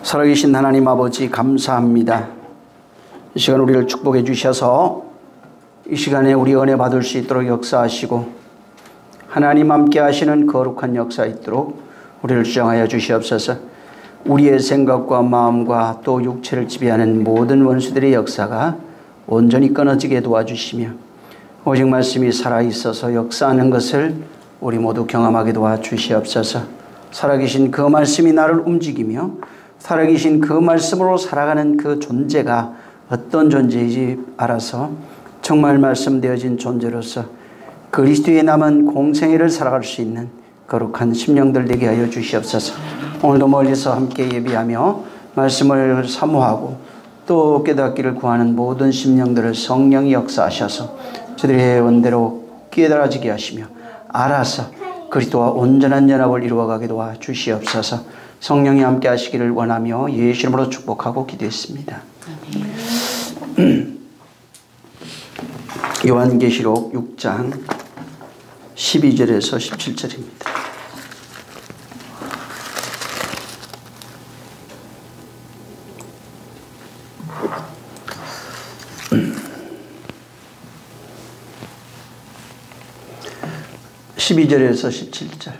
살아계신 하나님 아버지 감사합니다. 이 시간 우리를 축복해 주셔서 이 시간에 우리 은혜 받을 수 있도록 역사하시고 하나님 함께 하시는 거룩한 역사 있도록 우리를 주장하여 주시옵소서. 우리의 생각과 마음과 또 육체를 지배하는 모든 원수들의 역사가 온전히 끊어지게 도와주시며 오직 말씀이 살아있어서 역사하는 것을 우리 모두 경험하게 도와주시옵소서. 살아계신 그 말씀이 나를 움직이며 살아계신 그 말씀으로 살아가는 그 존재가 어떤 존재인지 알아서 정말 말씀되어진 존재로서 그리스도의 남은 공생애를 살아갈 수 있는 거룩한 심령들 되게 하여 주시옵소서. 오늘도 멀리서 함께 예비하며 말씀을 사모하고 또 깨닫기를 구하는 모든 심령들을 성령이 역사하셔서 저들의 원대로 깨달아지게 하시며 알아서 그리스도와 온전한 연합을 이루어가게 도와주시옵소서. 성령이 함께 하시기를 원하며 예수 이름으로 축복하고 기도했습니다. 요한계시록 6장 12절에서 17절입니다. (12절에서) 17절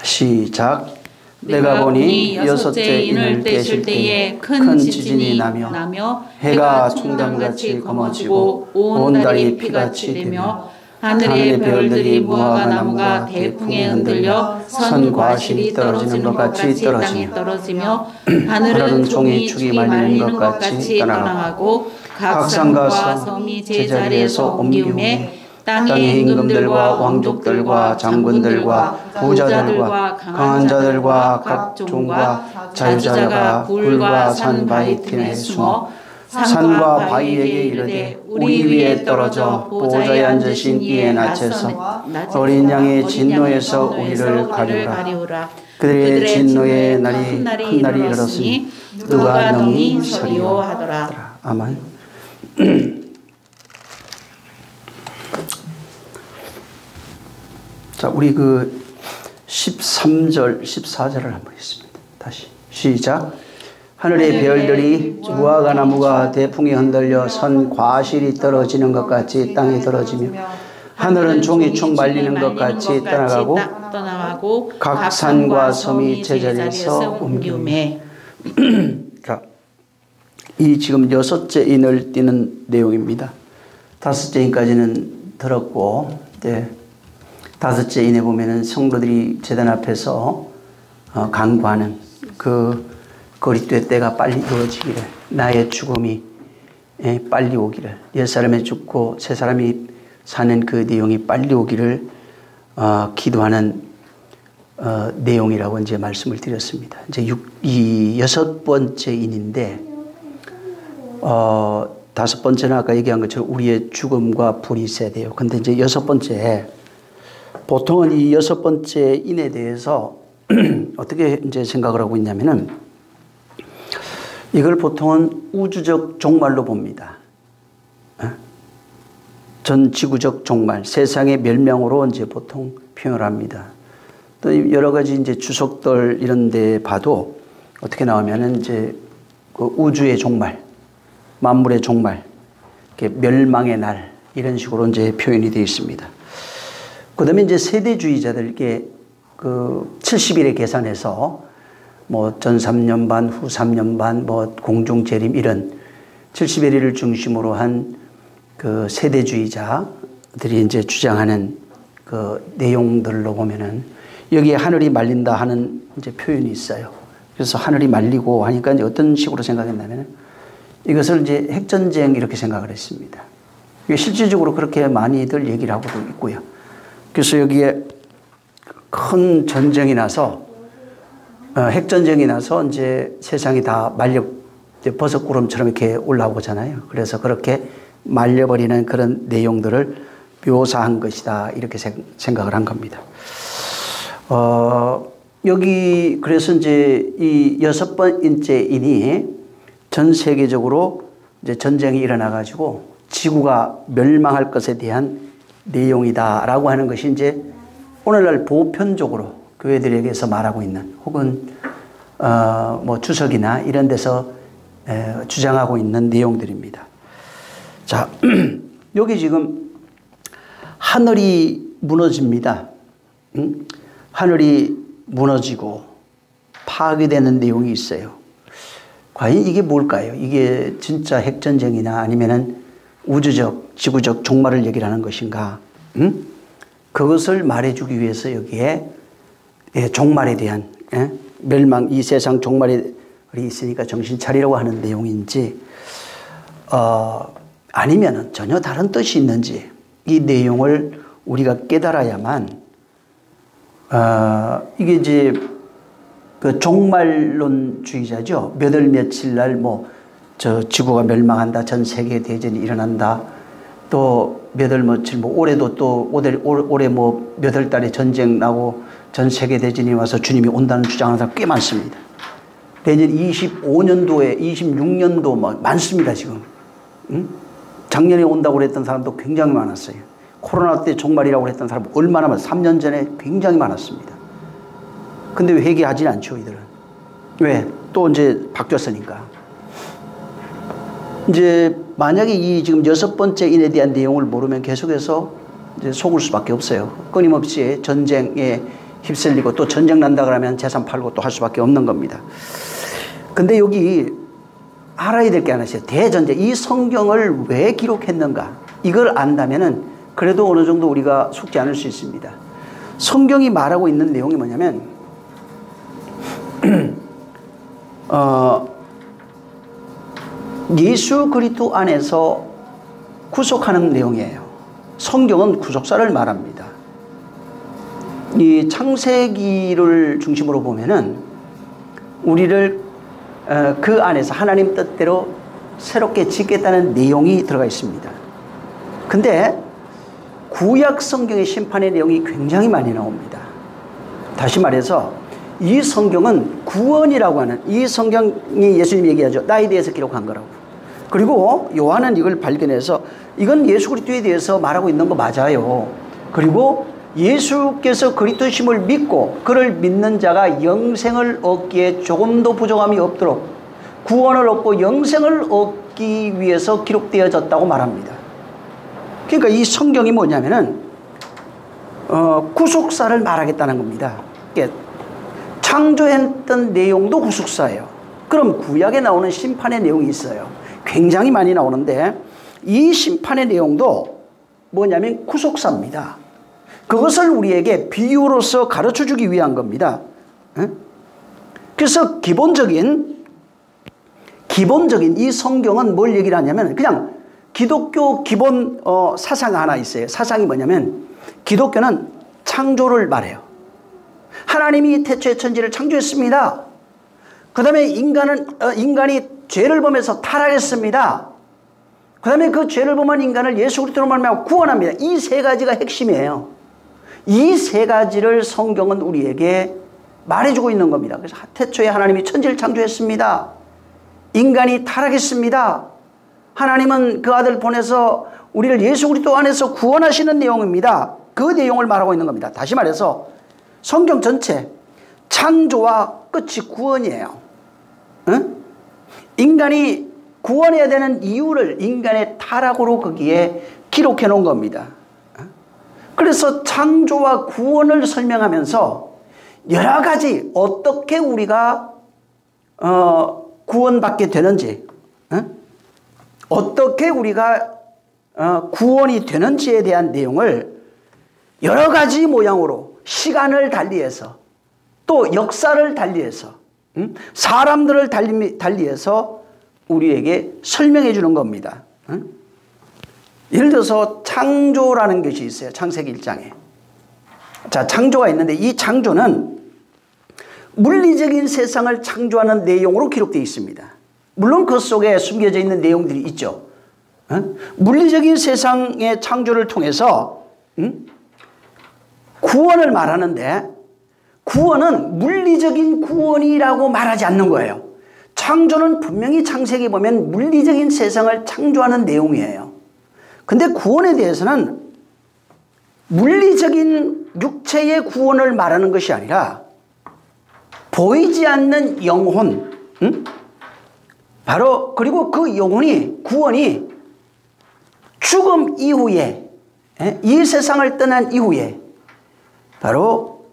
시작. 내가 보니 여섯째 인을 떼실 때에 큰 지진이 나며 해가 충담같이 검어지고 온 달이 피같이 되며 하늘의 별들이 무화과 나무가 대풍에 흔들려 선과 실이 떨어지는 것 같이 떨어지며 하늘은 종이 축이 말리는 것 같이 떠나가고 각 산과 섬이 제자리에서 옮기우매 땅의 임금들과 왕족들과 장군들과 부자들과 강한 자들과 각 종과 자유자가 굴과 산 바위 틈에 숨어 산과 바위에게 이르되 우리 위에 떨어져 보좌에 앉으신 이의 낯에서 어린 양의 진노에서 우리를 가리우라. 그들의 진노의 날이 큰 날이 이르렀으니 누가 능히 서리요 하더라. 아멘. 자, 우리 그 13절, 14절을 한번 읽습니다. 다시 시작. 하늘의 별들이 무화과 나무가 대풍에 흔들려 선 과실이 떨어지는 것 같이 땅에 떨어지며 하늘은 종이축 말리는 것 같이 떠나가고 각 산과 섬이 제자리에서 옮기우매. 자, 이 지금 여섯째 인을 띄는 내용입니다. 다섯째 인까지는 들었고, 네. 다섯째 인에 보면은 성도들이 제단 앞에서 간구하는 그 그리스도의 때가 빨리 이루어지기를, 나의 죽음이 빨리 오기를, 옛사람이 죽고 새사람이 사는 그 내용이 빨리 오기를 기도하는 내용이라고 이제 말씀을 드렸습니다. 이제 이 여섯 번째 인인데, 다섯 번째는 아까 얘기한 것처럼 우리의 죽음과 불이 있어야 돼요. 근데 이제 여섯 번째, 보통은 이 여섯 번째 인에 대해서 어떻게 이제 생각을 하고 있냐면은 이걸 보통은 우주적 종말로 봅니다. 전 지구적 종말, 세상의 멸망으로 이제 보통 표현을 합니다. 또 여러 가지 이제 주석들 이런 데 봐도 어떻게 나오면은 이제 그 우주의 종말, 만물의 종말, 멸망의 날 이런 식으로 이제 표현이 되어 있습니다. 그 다음에 이제 세대주의자들께 그 70일에 계산해서 뭐 전 3년 반, 후 3년 반, 뭐 공중재림 이런 70일을 중심으로 한 그 세대주의자들이 이제 주장하는 그 내용들로 보면은 여기에 하늘이 말린다 하는 이제 표현이 있어요. 그래서 하늘이 말리고 하니까 이제 어떤 식으로 생각했냐면은 이것을 이제 핵전쟁 이렇게 생각을 했습니다. 이게 실질적으로 그렇게 많이들 얘기를 하고도 있고요. 그래서 여기에 큰 전쟁이 나서 핵전쟁이 나서 이제 세상이 다 말려 버섯구름처럼 이렇게 올라오잖아요. 그래서 그렇게 말려버리는 그런 내용들을 묘사한 것이다 이렇게 생각을 한 겁니다. 여기 그래서 이제 이 여섯 번째 인이 전 세계적으로 이제 전쟁이 일어나 가지고 지구가 멸망할 것에 대한 내용이다라고 하는 것이 이제 오늘날 보편적으로 교회들에게서 말하고 있는, 혹은 뭐 주석이나 이런 데서 주장하고 있는 내용들입니다. 자, 여기 지금 하늘이 무너집니다. 응? 하늘이 무너지고 파괴되는 내용이 있어요. 과연 이게 뭘까요? 이게 진짜 핵전쟁이나 아니면은 우주적, 지구적 종말을 얘기하는 것인가? 응? 그것을 말해주기 위해서 여기에 종말에 대한 멸망, 이 세상 종말이 있으니까 정신 차리라고 하는 내용인지 아니면은 전혀 다른 뜻이 있는지 이 내용을 우리가 깨달아야만 이게 이제 그 종말론주의자죠. 몇 월 며칠 날 뭐 저 지구가 멸망한다, 전 세계 대전이 일어난다, 또 몇 월 며칠 뭐 올해도 또 올해 뭐 몇 월 달에 전쟁 나고 전 세계 대전이 와서 주님이 온다는 주장하는 사람 꽤 많습니다. 내년 25년도에 26년도 뭐 많습니다 지금. 응? 작년에 온다고 그랬던 사람도 굉장히 많았어요. 코로나 때 종말이라고 그랬던 사람 얼마나 많았어요. 3년 전에 굉장히 많았습니다. 근데 왜 회개하지 않죠 이들은? 왜? 또 이제 바뀌었으니까. 이제 만약에 이 지금 6번째 인에 대한 내용을 모르면 계속해서 이제 속을 수밖에 없어요. 끊임없이 전쟁에 휩쓸리고 또 전쟁 난다 그러면 재산 팔고 또 할 수밖에 없는 겁니다. 근데 여기 알아야 될 게 하나 있어요. 대전쟁. 이 성경을 왜 기록했는가? 이걸 안다면은 그래도 어느 정도 우리가 속지 않을 수 있습니다. 성경이 말하고 있는 내용이 뭐냐면 예수 그리스도 안에서 구속하는 내용이에요. 성경은 구속사를 말합니다. 이 창세기를 중심으로 보면은 우리를 그 안에서 하나님 뜻대로 새롭게 짓겠다는 내용이 들어가 있습니다. 근데 구약 성경의 심판의 내용이 굉장히 많이 나옵니다. 다시 말해서 이 성경은 구원이라고 하는, 이 성경이 예수님이 얘기하죠. 나에 대해서 기록한 거라고. 그리고 요한은 이걸 발견해서 이건 예수 그리스도에 대해서 말하고 있는 거 맞아요. 그리고 예수께서 그리스도심을 믿고 그를 믿는 자가 영생을 얻기에 조금도 부족함이 없도록 구원을 얻고 영생을 얻기 위해서 기록되어졌다고 말합니다. 그러니까 이 성경이 뭐냐면은 구속사를 말하겠다는 겁니다. 그러니까 창조했던 내용도 구속사예요. 그럼 구약에 나오는 심판의 내용이 있어요. 굉장히 많이 나오는데 이 심판의 내용도 뭐냐면 구속사입니다. 그것을 우리에게 비유로서 가르쳐주기 위한 겁니다. 그래서 기본적인 이 성경은 뭘 얘기를 하냐면 그냥 기독교 기본 사상 하나 있어요. 사상이 뭐냐면 기독교는 창조를 말해요. 하나님이 태초에 천지를 창조했습니다. 그 다음에 인간이 죄를 범해서 타락했습니다. 그 다음에 그 죄를 범한 인간을 예수 그리스도로 말미암아 구원합니다. 이 세 가지가 핵심이에요. 이 세 가지를 성경은 우리에게 말해주고 있는 겁니다. 그래서 태초에 하나님이 천지를 창조했습니다. 인간이 타락했습니다. 하나님은 그 아들 보내서 우리를 예수 그리스도 안에서 구원하시는 내용입니다. 그 내용을 말하고 있는 겁니다. 다시 말해서 성경 전체 창조와 끝이 구원이에요. 응? 인간이 구원해야 되는 이유를 인간의 타락으로 거기에 기록해 놓은 겁니다. 그래서 창조와 구원을 설명하면서 여러 가지 어떻게 우리가 구원받게 되는지, 어떻게 우리가 구원이 되는지에 대한 내용을 여러 가지 모양으로 시간을 달리해서 또 역사를 달리해서 사람들을 달리해서 우리에게 설명해 주는 겁니다. 예를 들어서 창조라는 것이 있어요. 창세기 1장에. 자, 창조가 있는데 이 창조는 물리적인 세상을 창조하는 내용으로 기록되어 있습니다. 물론 그 속에 숨겨져 있는 내용들이 있죠. 물리적인 세상의 창조를 통해서 구원을 말하는데 구원은 물리적인 구원이라고 말하지 않는 거예요. 창조는 분명히 창세기 보면 물리적인 세상을 창조하는 내용이에요. 근데 구원에 대해서는 물리적인 육체의 구원을 말하는 것이 아니라 보이지 않는 영혼, 바로 그리고 그 영혼이 구원이 죽음 이후에 이 세상을 떠난 이후에 바로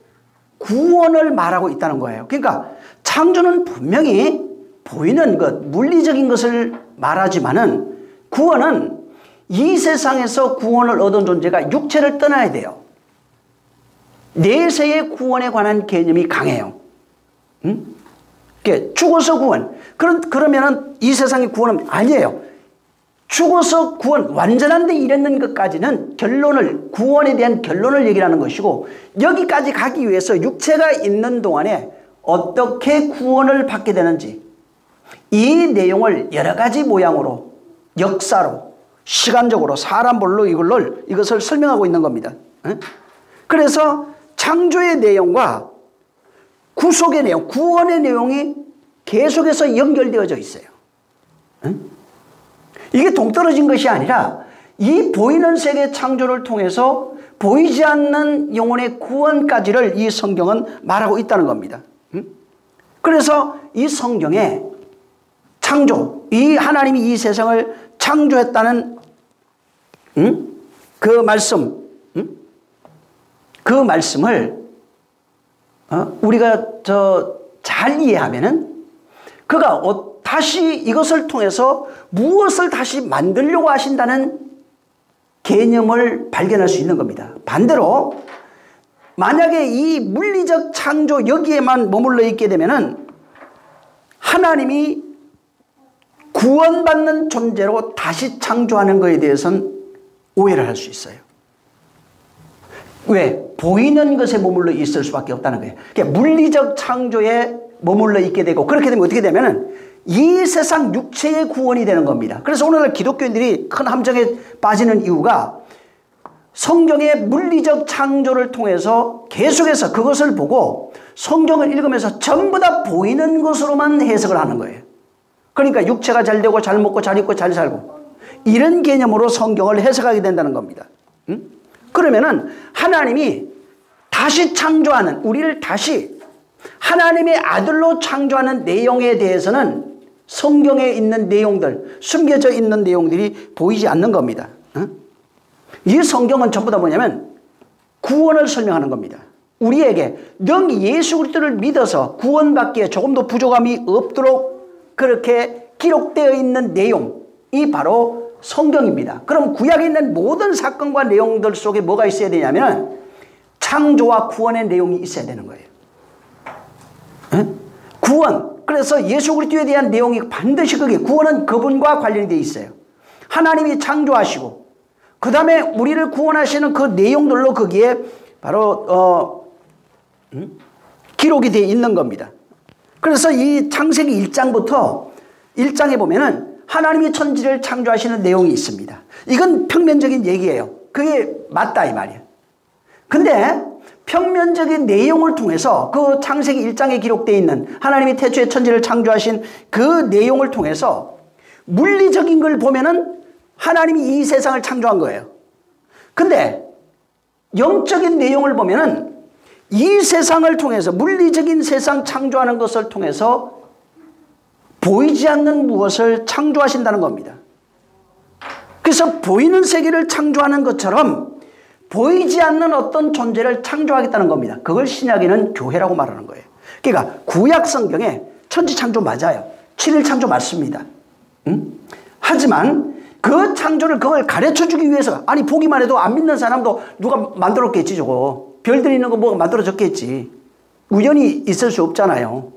구원을 말하고 있다는 거예요. 그러니까 창조는 분명히 보이는 것, 물리적인 것을 말하지만은 구원은 이 세상에서 구원을 얻은 존재가 육체를 떠나야 돼요. 내세의 구원에 관한 개념이 강해요. 죽어서 구원. 그러면은 이 세상의 구원은 아니에요. 죽어서 구원, 완전한 데 이르는 것까지는 구원에 대한 결론을 얘기하는 것이고, 여기까지 가기 위해서 육체가 있는 동안에 어떻게 구원을 받게 되는지, 이 내용을 여러 가지 모양으로, 역사로, 시간적으로, 사람별로 이것을 설명하고 있는 겁니다. 그래서 창조의 내용과 구속의 내용, 구원의 내용이 계속해서 연결되어져 있어요. 이게 동떨어진 것이 아니라 이 보이는 세계 창조를 통해서 보이지 않는 영혼의 구원까지를 이 성경은 말하고 있다는 겁니다. 그래서 이 성경에 창조, 이 하나님이 이 세상을 창조했다는 그 말씀을 우리가 잘 이해하면은 그가 다시 이것을 통해서 무엇을 다시 만들려고 하신다는 개념을 발견할 수 있는 겁니다. 반대로 만약에 이 물리적 창조 여기에만 머물러 있게 되면은 하나님이 구원받는 존재로 다시 창조하는 것에 대해서는 오해를 할 수 있어요. 왜? 보이는 것에 머물러 있을 수밖에 없다는 거예요. 그러니까 물리적 창조에 머물러 있게 되고, 그렇게 되면 어떻게 되면은 이 세상 육체의 구원이 되는 겁니다. 그래서 오늘날 기독교인들이 큰 함정에 빠지는 이유가 성경의 물리적 창조를 통해서 계속해서 그것을 보고 성경을 읽으면서 전부 다 보이는 것으로만 해석을 하는 거예요. 그러니까 육체가 잘 되고 잘 먹고 잘 입고 잘 살고 이런 개념으로 성경을 해석하게 된다는 겁니다. 그러면은 하나님이 다시 창조하는, 우리를 다시 하나님의 아들로 창조하는 내용에 대해서는 성경에 있는 내용들, 숨겨져 있는 내용들이 보이지 않는 겁니다. 이 성경은 전부 다 뭐냐면 구원을 설명하는 겁니다. 우리에게 능 예수 그리스도를 믿어서 구원받기에 조금도 부족함이 없도록 그렇게 기록되어 있는 내용이 바로 성경입니다. 그럼 구약에 있는 모든 사건과 내용들 속에 뭐가 있어야 되냐면 창조와 구원의 내용이 있어야 되는 거예요. 구원. 그래서 예수 그리스도에 대한 내용이 반드시 그게, 구원은 그분과 관련이 되어 있어요. 하나님이 창조하시고 그 다음에 우리를 구원하시는 그 내용들로 거기에 바로 기록이 되어 있는 겁니다. 그래서 이 창세기 1장부터 1장에 보면은 하나님이 천지를 창조하시는 내용이 있습니다. 이건 평면적인 얘기예요. 그게 맞다 이 말이에요. 근데 평면적인 내용을 통해서 그 창세기 1장에 기록되어 있는 하나님이 태초에 천지를 창조하신 그 내용을 통해서 물리적인 걸 보면은 하나님이 이 세상을 창조한 거예요. 근데 영적인 내용을 보면은 이 세상을 통해서, 물리적인 세상 창조하는 것을 통해서 보이지 않는 무엇을 창조하신다는 겁니다. 그래서 보이는 세계를 창조하는 것처럼 보이지 않는 어떤 존재를 창조하겠다는 겁니다. 그걸 신약에는 교회라고 말하는 거예요. 그러니까 구약 성경에 천지 창조 맞아요. 7일 창조 맞습니다. 하지만 그 창조를 그걸 가르쳐주기 위해서, 아니 보기만 해도 안 믿는 사람도 누가 만들었겠지 저거. 별들 있는 거 뭐가 만들어졌겠지. 우연히 있을 수 없잖아요.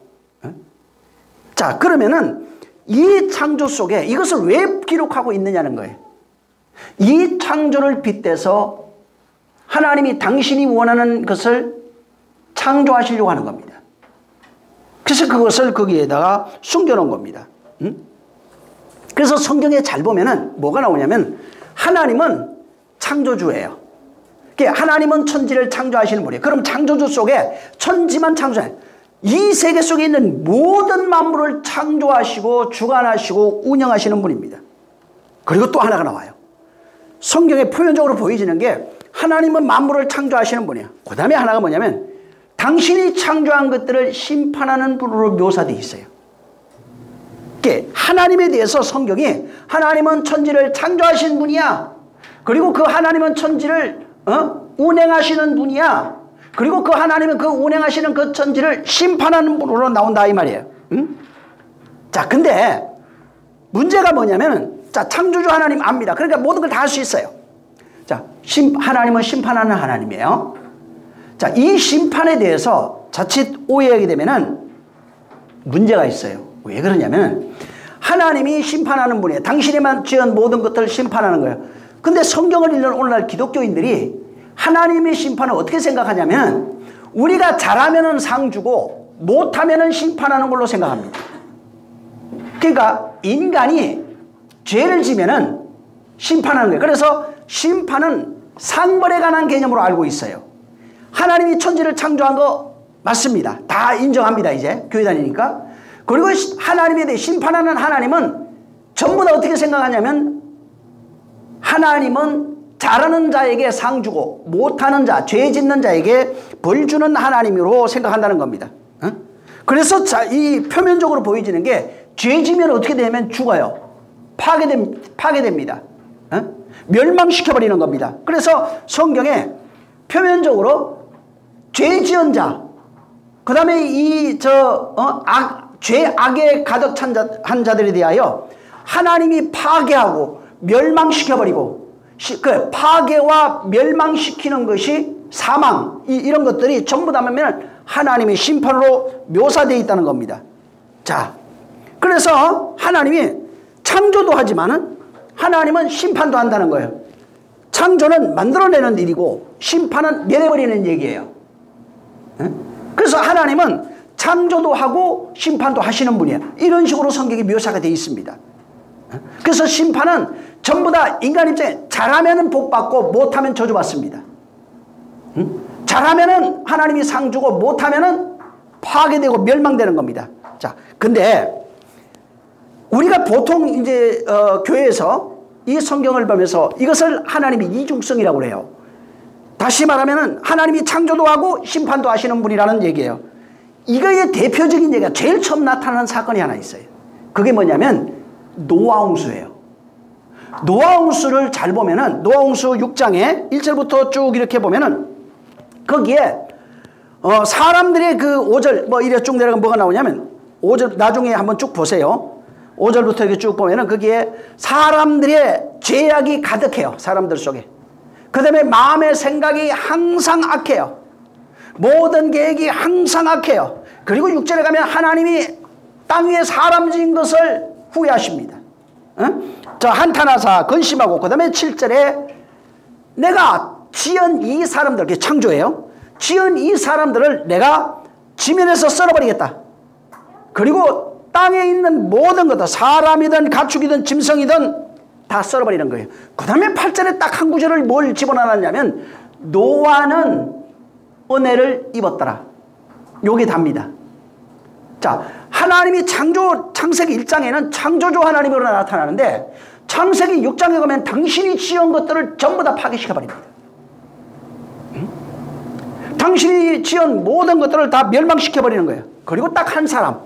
자, 그러면은 이 창조 속에 이것을 왜 기록하고 있느냐는 거예요. 이 창조를 빗대서 하나님이 당신이 원하는 것을 창조하시려고 하는 겁니다. 그래서 그것을 거기에다가 숨겨놓은 겁니다. 그래서 성경에 잘 보면은 뭐가 나오냐면 하나님은 창조주예요. 하나님은 천지를 창조하시는 분이에요. 그럼 창조주 속에 천지만 창조해요. 이 세계 속에 있는 모든 만물을 창조하시고 주관하시고 운영하시는 분입니다. 그리고 또 하나가 나와요. 성경에 표면적으로 보여지는 게 하나님은 만물을 창조하시는 분이에요. 그 다음에 하나가 뭐냐면 당신이 창조한 것들을 심판하는 분으로 묘사되어 있어요. 하나님에 대해서 성경이 하나님은 천지를 창조하신 분이야. 그리고 그 하나님은 천지를 운행하시는 분이야. 그리고 그 하나님은 그 운행하시는 그 천지를 심판하는 분으로 나온다 이 말이에요. 응? 자, 근데 문제가 뭐냐면, 자, 창조주 하나님 압니다. 그러니까 모든 걸 다 할 수 있어요. 자, 하나님은 심판하는 하나님이에요. 자, 이 심판에 대해서 자칫 오해하게 되면은 문제가 있어요. 왜 그러냐면, 하나님이 심판하는 분이에요. 당신이만 지은 모든 것들을 심판하는 거예요. 근데 성경을 읽는 오늘날 기독교인들이 하나님의 심판을 어떻게 생각하냐면, 우리가 잘하면은 상 주고 못하면은 심판하는 걸로 생각합니다. 그러니까 인간이 죄를 지면은 심판하는 거예요. 그래서 심판은 상벌에 관한 개념으로 알고 있어요. 하나님이 천지를 창조한 거 맞습니다. 다 인정합니다. 이제 교회 다니니까. 그리고 하나님에 대해 심판하는 하나님은 전부 다 어떻게 생각하냐면, 하나님은 잘하는 자에게 상 주고 못하는 자, 죄 짓는 자에게 벌 주는 하나님으로 생각한다는 겁니다. 그래서 이 표면적으로 보여지는 게, 죄 지면 어떻게 되면 죽어요. 파괴됩니다. 멸망시켜버리는 겁니다. 그래서 성경에 표면적으로 죄 지은 자, 그 다음에 죄악에 가득 찬 자들에 대하여 하나님이 파괴하고 멸망시켜버리고, 그 파괴와 멸망시키는 것이 사망, 이런 것들이 전부 다 보면 하나님의 심판으로 묘사되어 있다는 겁니다. 자, 그래서 하나님이 창조도 하지만은 하나님은 심판도 한다는 거예요. 창조는 만들어내는 일이고 심판은 멸해버리는 얘기예요. 그래서 하나님은 창조도 하고 심판도 하시는 분이에요. 이런 식으로 성경이 묘사가 되어 있습니다. 그래서 심판은 전부 다 인간 입장에 잘하면 복받고 못하면 저주받습니다. 잘하면 하나님이 상 주고 못하면 파괴되고 멸망되는 겁니다. 자, 근데 우리가 보통 이제 교회에서 이 성경을 보면서 이것을 하나님이 이중성이라고 해요. 다시 말하면 하나님이 창조도 하고 심판도 하시는 분이라는 얘기예요. 이거의 대표적인 얘기가 제일 처음 나타나는 사건이 하나 있어요. 그게 뭐냐면 노아 홍수예요. 노아 홍수를 잘 보면은 노아 홍수 6장에 1절부터 쭉 이렇게 보면은 거기에 사람들의 그 5절 뭐 이래 쭉 내려가면 뭐가 나오냐면 5절 나중에 한번 쭉 보세요. 5절부터 이렇게 쭉 보면은 거기에 사람들의 죄악이 가득해요. 사람들 속에. 그 다음에 마음의 생각이 항상 악해요. 모든 계획이 항상 악해요. 그리고 6절에 가면 하나님이 땅 위에 사람 지은 것을 후회하십니다. 저 한탄하사 근심하고, 그 다음에 7절에 내가 지은 이 사람들, 창조예요. 지은 이 사람들을 내가 지면에서 썰어버리겠다. 그리고 땅에 있는 모든 것들, 사람이든 가축이든 짐승이든 다 썰어버리는 거예요. 그 다음에 8절에 딱 한 구절을 뭘 집어넣었냐면 노아는 은혜를 입었더라. 요게 답니다. 자, 하나님이 창세기 1장에는 창조주 하나님으로 나타나는데 창세기 6장에 가면 당신이 지은 것들을 전부 다 파괴시켜버립니다. 당신이 지은 모든 것들을 다 멸망시켜버리는 거예요. 그리고 딱 한 사람,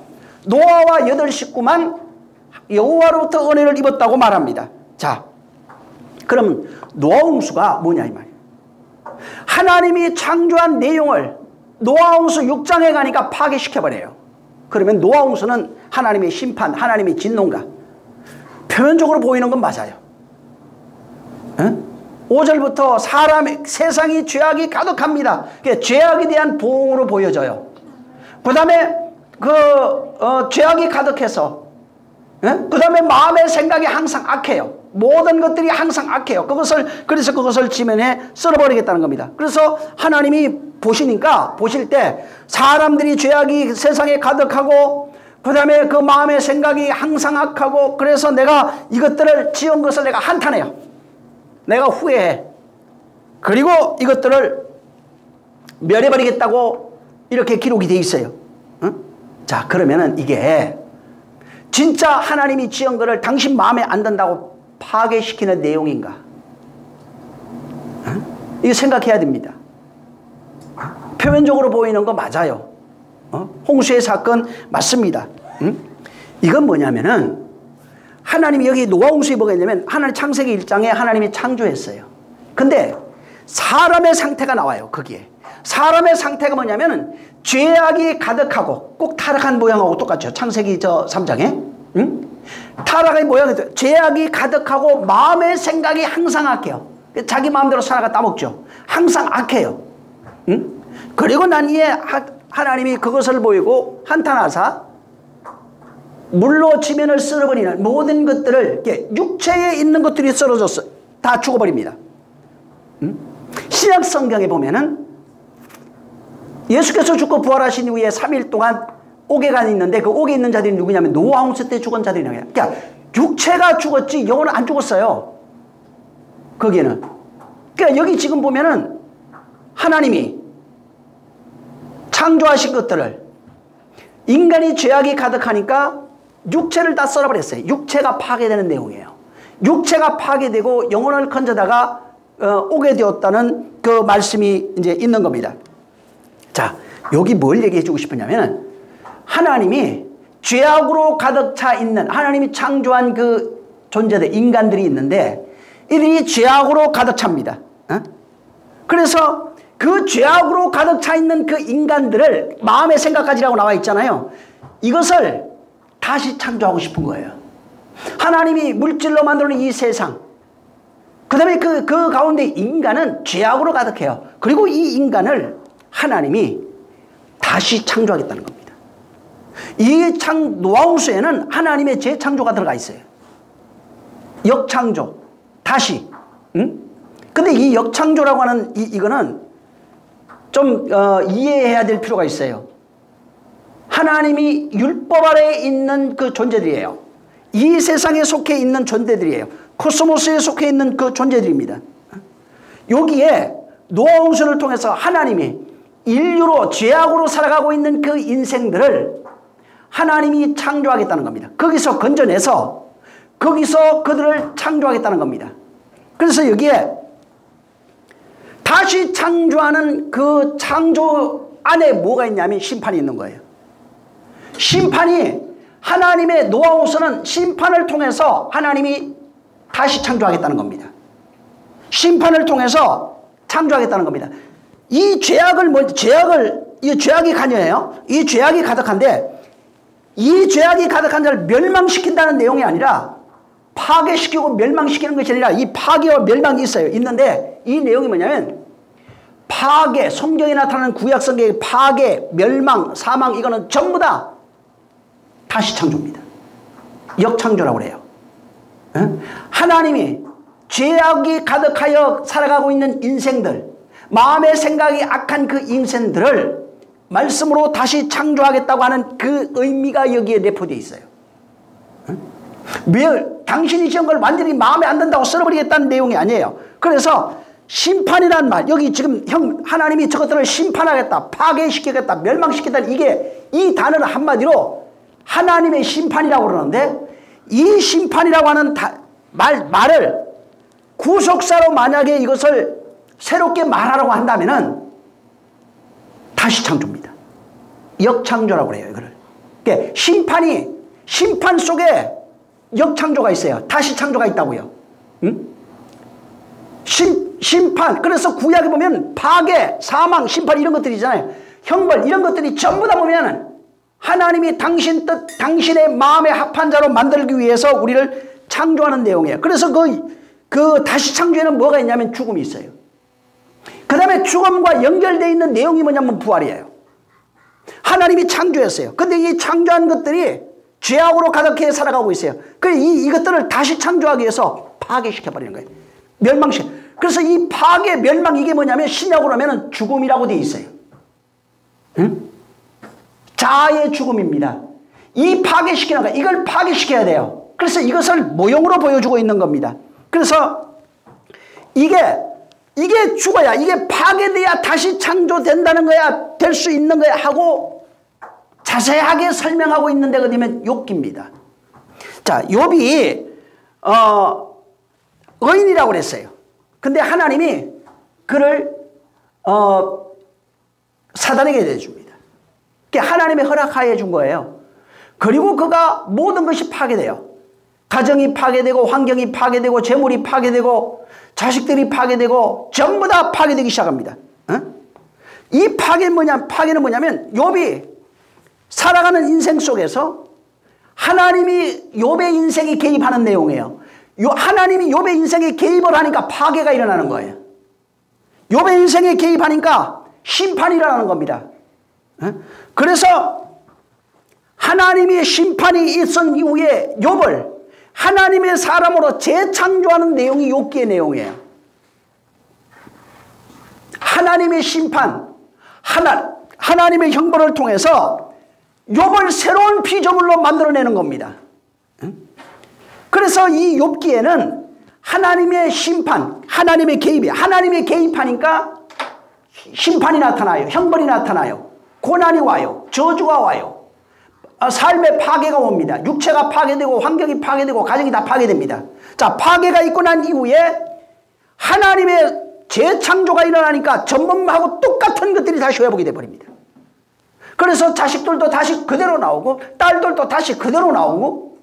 노아와 8 식구만 여호와로부터 은혜를 입었다고 말합니다. 자, 그러면 노아 홍수가 뭐냐 이 말이에요. 하나님이 창조한 내용을 노아 홍수 6장에 가니까 파괴시켜버려요. 그러면 노아 홍수는 하나님의 심판, 하나님의 진노인가? 표면적으로 보이는 건 맞아요. 5절부터 세상이 죄악이 가득합니다. 죄악에 대한 보응으로 보여져요. 그 다음에 죄악이 가득해서, 그 다음에 마음의 생각이 항상 악해요. 모든 것들이 항상 악해요. 그래서 그것을 지면에 썰어버리겠다는 겁니다. 그래서 하나님이 보실 때 사람들이 죄악이 세상에 가득하고, 그 다음에 그 마음의 생각이 항상 악하고, 그래서 내가 이것들을 지은 것을 내가 한탄해요. 내가 후회해. 그리고 이것들을 멸해버리겠다고 이렇게 기록이 돼 있어요. 자, 그러면은 이게 진짜 하나님이 지은 것을 당신 마음에 안 든다고 파괴시키는 내용인가? 이거 생각해야 됩니다. 표면적으로 보이는 거 맞아요. 홍수의 사건 맞습니다. 이건 뭐냐면은 하나님이 여기 노아 홍수에 뭐가 있냐면 하나님 창세기 1장에 하나님이 창조했어요. 근데 사람의 상태가 나와요. 거기에. 사람의 상태가 뭐냐면은 죄악이 가득하고 꼭 타락한 모양하고 똑같죠. 창세기 3장에. 타락의 모양이 죄악이 가득하고 마음의 생각이 항상 악해요. 자기 마음대로 살아가 따먹죠. 항상 악해요. 그리고 난 이에 하나님이 그것을 보이고 한탄하사 물로 지면을 쓸어버리는 모든 것들을 육체에 있는 것들이 썰어졌어. 다 죽어버립니다. 신약 성경에 보면은 예수께서 죽고 부활하신 이후에 3일 동안 옥에가 있는데 그 옥에 있는 자들이 누구냐면 노아 홍수 때 죽은 자들이라고. 그러니까 육체가 죽었지 영혼은 안 죽었어요. 거기에는. 그러니까 여기 지금 보면은 하나님이 창조하신 것들을 인간이 죄악이 가득하니까 육체를 다 썰어버렸어요. 육체가 파괴되는 내용이에요. 육체가 파괴되고 영혼을 건져다가 오게 되었다는 그 말씀이 이제 있는 겁니다. 자, 여기 뭘 얘기해 주고 싶으냐면 하나님이 죄악으로 가득 차 있는 하나님이 창조한 그 존재들, 인간들이 있는데 이들이 죄악으로 가득 찹니다. 그래서 그 죄악으로 가득 차 있는 그 인간들을 마음의 생각까지라고 나와 있잖아요. 이것을 다시 창조하고 싶은 거예요. 하나님이 물질로 만드는 이 세상, 그 다음에 그 가운데 인간은 죄악으로 가득해요. 그리고 이 인간을 하나님이 다시 창조하겠다는 겁니다. 이 노아홍수에는 하나님의 재창조가 들어가 있어요. 역창조, 다시. 근데 이 역창조라고 하는 이거는 좀 이해해야 될 필요가 있어요. 하나님이 율법 아래에 있는 그 존재들이에요. 이 세상에 속해 있는 존재들이에요. 코스모스에 속해 있는 그 존재들입니다. 여기에 노아홍수를 통해서 하나님이 인류로 죄악으로 살아가고 있는 그 인생들을 하나님이 창조하겠다는 겁니다. 거기서 건져내서 거기서 그들을 창조하겠다는 겁니다. 그래서 여기에 다시 창조하는 그 창조 안에 뭐가 있냐면 심판이 있는 거예요. 심판이 하나님의 노아홍수는 심판을 통해서 하나님이 다시 창조하겠다는 겁니다. 심판을 통해서 창조하겠다는 겁니다. 이 죄악이 관여해요. 이 죄악이 가득한데 이 죄악이 가득한 자를 멸망시킨다는 내용이 아니라 파괴시키고 멸망시키는 것이 아니라 이 파괴와 멸망이 있어요. 있는데 이 내용이 뭐냐면 파괴, 성경에 나타나는 구약 성경의 파괴, 멸망, 사망 이거는 전부 다 다시 창조입니다. 역창조라고 그래요. 하나님이 죄악이 가득하여 살아가고 있는 인생들, 마음의 생각이 악한 그 인생들을 말씀으로 다시 창조하겠다고 하는 그 의미가 여기에 내포되어 있어요. 당신이 지은 걸 완전히 마음에 안 든다고 썰어버리겠다는 내용이 아니에요. 그래서 심판이란 말, 여기 지금 하나님이 저것들을 심판하겠다, 파괴시키겠다, 멸망시키겠다, 이게 이 단어를 한마디로 하나님의 심판이라고 그러는데 이 심판이라고 하는 말을 구속사로 만약에 이것을 새롭게 말하라고 한다면은 다시 창조입니다. 역창조라고 그래요, 이거를. 그러니까 심판 속에 역창조가 있어요. 다시 창조가 있다고요. 심판. 그래서 구약에 보면 파괴, 사망, 심판 이런 것들이잖아요. 형벌 이런 것들이 전부 다 보면은 하나님이 당신 뜻, 당신의 마음에 합한 자로 만들기 위해서 우리를 창조하는 내용이에요. 그래서 그 다시 창조에는 뭐가 있냐면 죽음이 있어요. 그 다음에 죽음과 연결되어 있는 내용이 뭐냐면 부활이에요. 하나님이 창조했어요. 근데 이 창조한 것들이 죄악으로 가득해 살아가고 있어요. 그래서 이것들을 다시 창조하기 위해서 파괴시켜버리는 거예요. 멸망시켜. 그래서 이 파괴, 멸망 이게 뭐냐면 신약으로 하면 죽음이라고 되어 있어요. 응? 자아의 죽음입니다. 이 파괴시키는 거예요. 이걸 파괴시켜야 돼요. 그래서 이것을 모형으로 보여주고 있는 겁니다. 그래서 이게 죽어야, 이게 파괴돼야 다시 창조된다는 거야, 될 수 있는 거야 하고 자세하게 설명하고 있는 데가 되면 욥기입니다. 자, 욥이 의인이라고 그랬어요. 근데 하나님이 그를 사단에게 내줍니다. 그게 하나님의 허락하에 준 거예요. 그리고 그가 모든 것이 파괴돼요. 가정이 파괴되고 환경이 파괴되고 재물이 파괴되고 자식들이 파괴되고 전부 다 파괴되기 시작합니다. 이 파괴는 뭐냐면 욥이 살아가는 인생 속에서 하나님이 욥의 인생에 개입하는 내용이에요. 하나님이 욥의 인생에 개입을 하니까 파괴가 일어나는 거예요. 욥의 인생에 개입하니까 심판이 일어나는 겁니다. 그래서 하나님의 심판이 있은 이후에 욥을 하나님의 사람으로 재창조하는 내용이 욥기의 내용이에요. 하나님의 심판, 하나님의 형벌을 통해서 욥을 새로운 피조물로 만들어내는 겁니다. 그래서 이 욥기에는 하나님의 심판, 하나님의 개입이, 하나님의 개입하니까 심판이 나타나요. 형벌이 나타나요. 고난이 와요. 저주가 와요. 삶의 파괴가 옵니다. 육체가 파괴되고 환경이 파괴되고 가정이 다 파괴됩니다. 자, 파괴가 있고 난 이후에 하나님의 재창조가 일어나니까 전범하고 똑같은 것들이 다시 회복이 돼버립니다. 그래서 자식들도 다시 그대로 나오고 딸들도 다시 그대로 나오고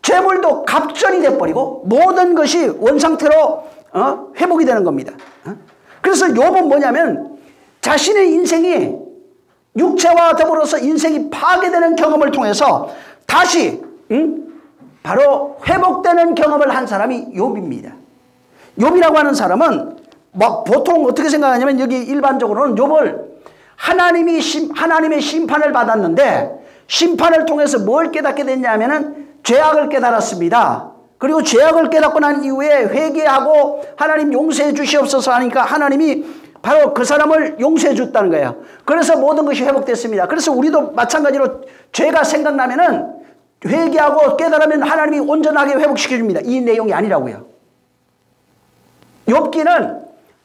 재물도 갑전이 돼버리고 모든 것이 원상태로 회복이 되는 겁니다. 그래서 욥은 뭐냐면 자신의 인생이 육체와 더불어서 인생이 파괴되는 경험을 통해서 다시 바로 회복되는 경험을 한 사람이 욥입니다. 욥이라고 하는 사람은 보통 어떻게 생각하냐면 여기 일반적으로는 욥을 하나님의 심판을 받았는데 심판을 통해서 뭘 깨닫게 됐냐면은 죄악을 깨달았습니다. 그리고 죄악을 깨닫고 난 이후에 회개하고 하나님 용서해 주시옵소서 하니까 하나님이 바로 그 사람을 용서해 줬다는 거예요. 그래서 모든 것이 회복됐습니다. 그래서 우리도 마찬가지로 죄가 생각나면은 회개하고 깨달으면 하나님이 온전하게 회복시켜 줍니다. 이 내용이 아니라고요. 욥기는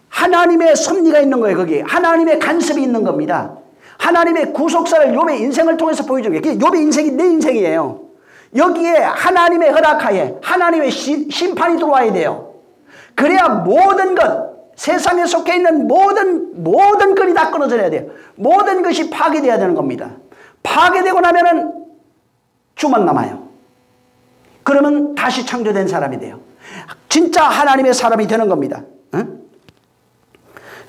하나님의 섭리가 있는 거예요. 거기 하나님의 간섭이 있는 겁니다. 하나님의 구속사를 욥의 인생을 통해서 보여줘요. 욥의 인생이 내 인생이에요. 여기에 하나님의 허락하에 하나님의 심판이 들어와야 돼요. 그래야 모든 것, 세상에 속해 있는 모든 끈이 다 끊어져야 돼요. 모든 것이 파괴돼야 되는 겁니다. 파괴되고 나면은 주만 남아요. 그러면 다시 창조된 사람이 돼요. 진짜 하나님의 사람이 되는 겁니다.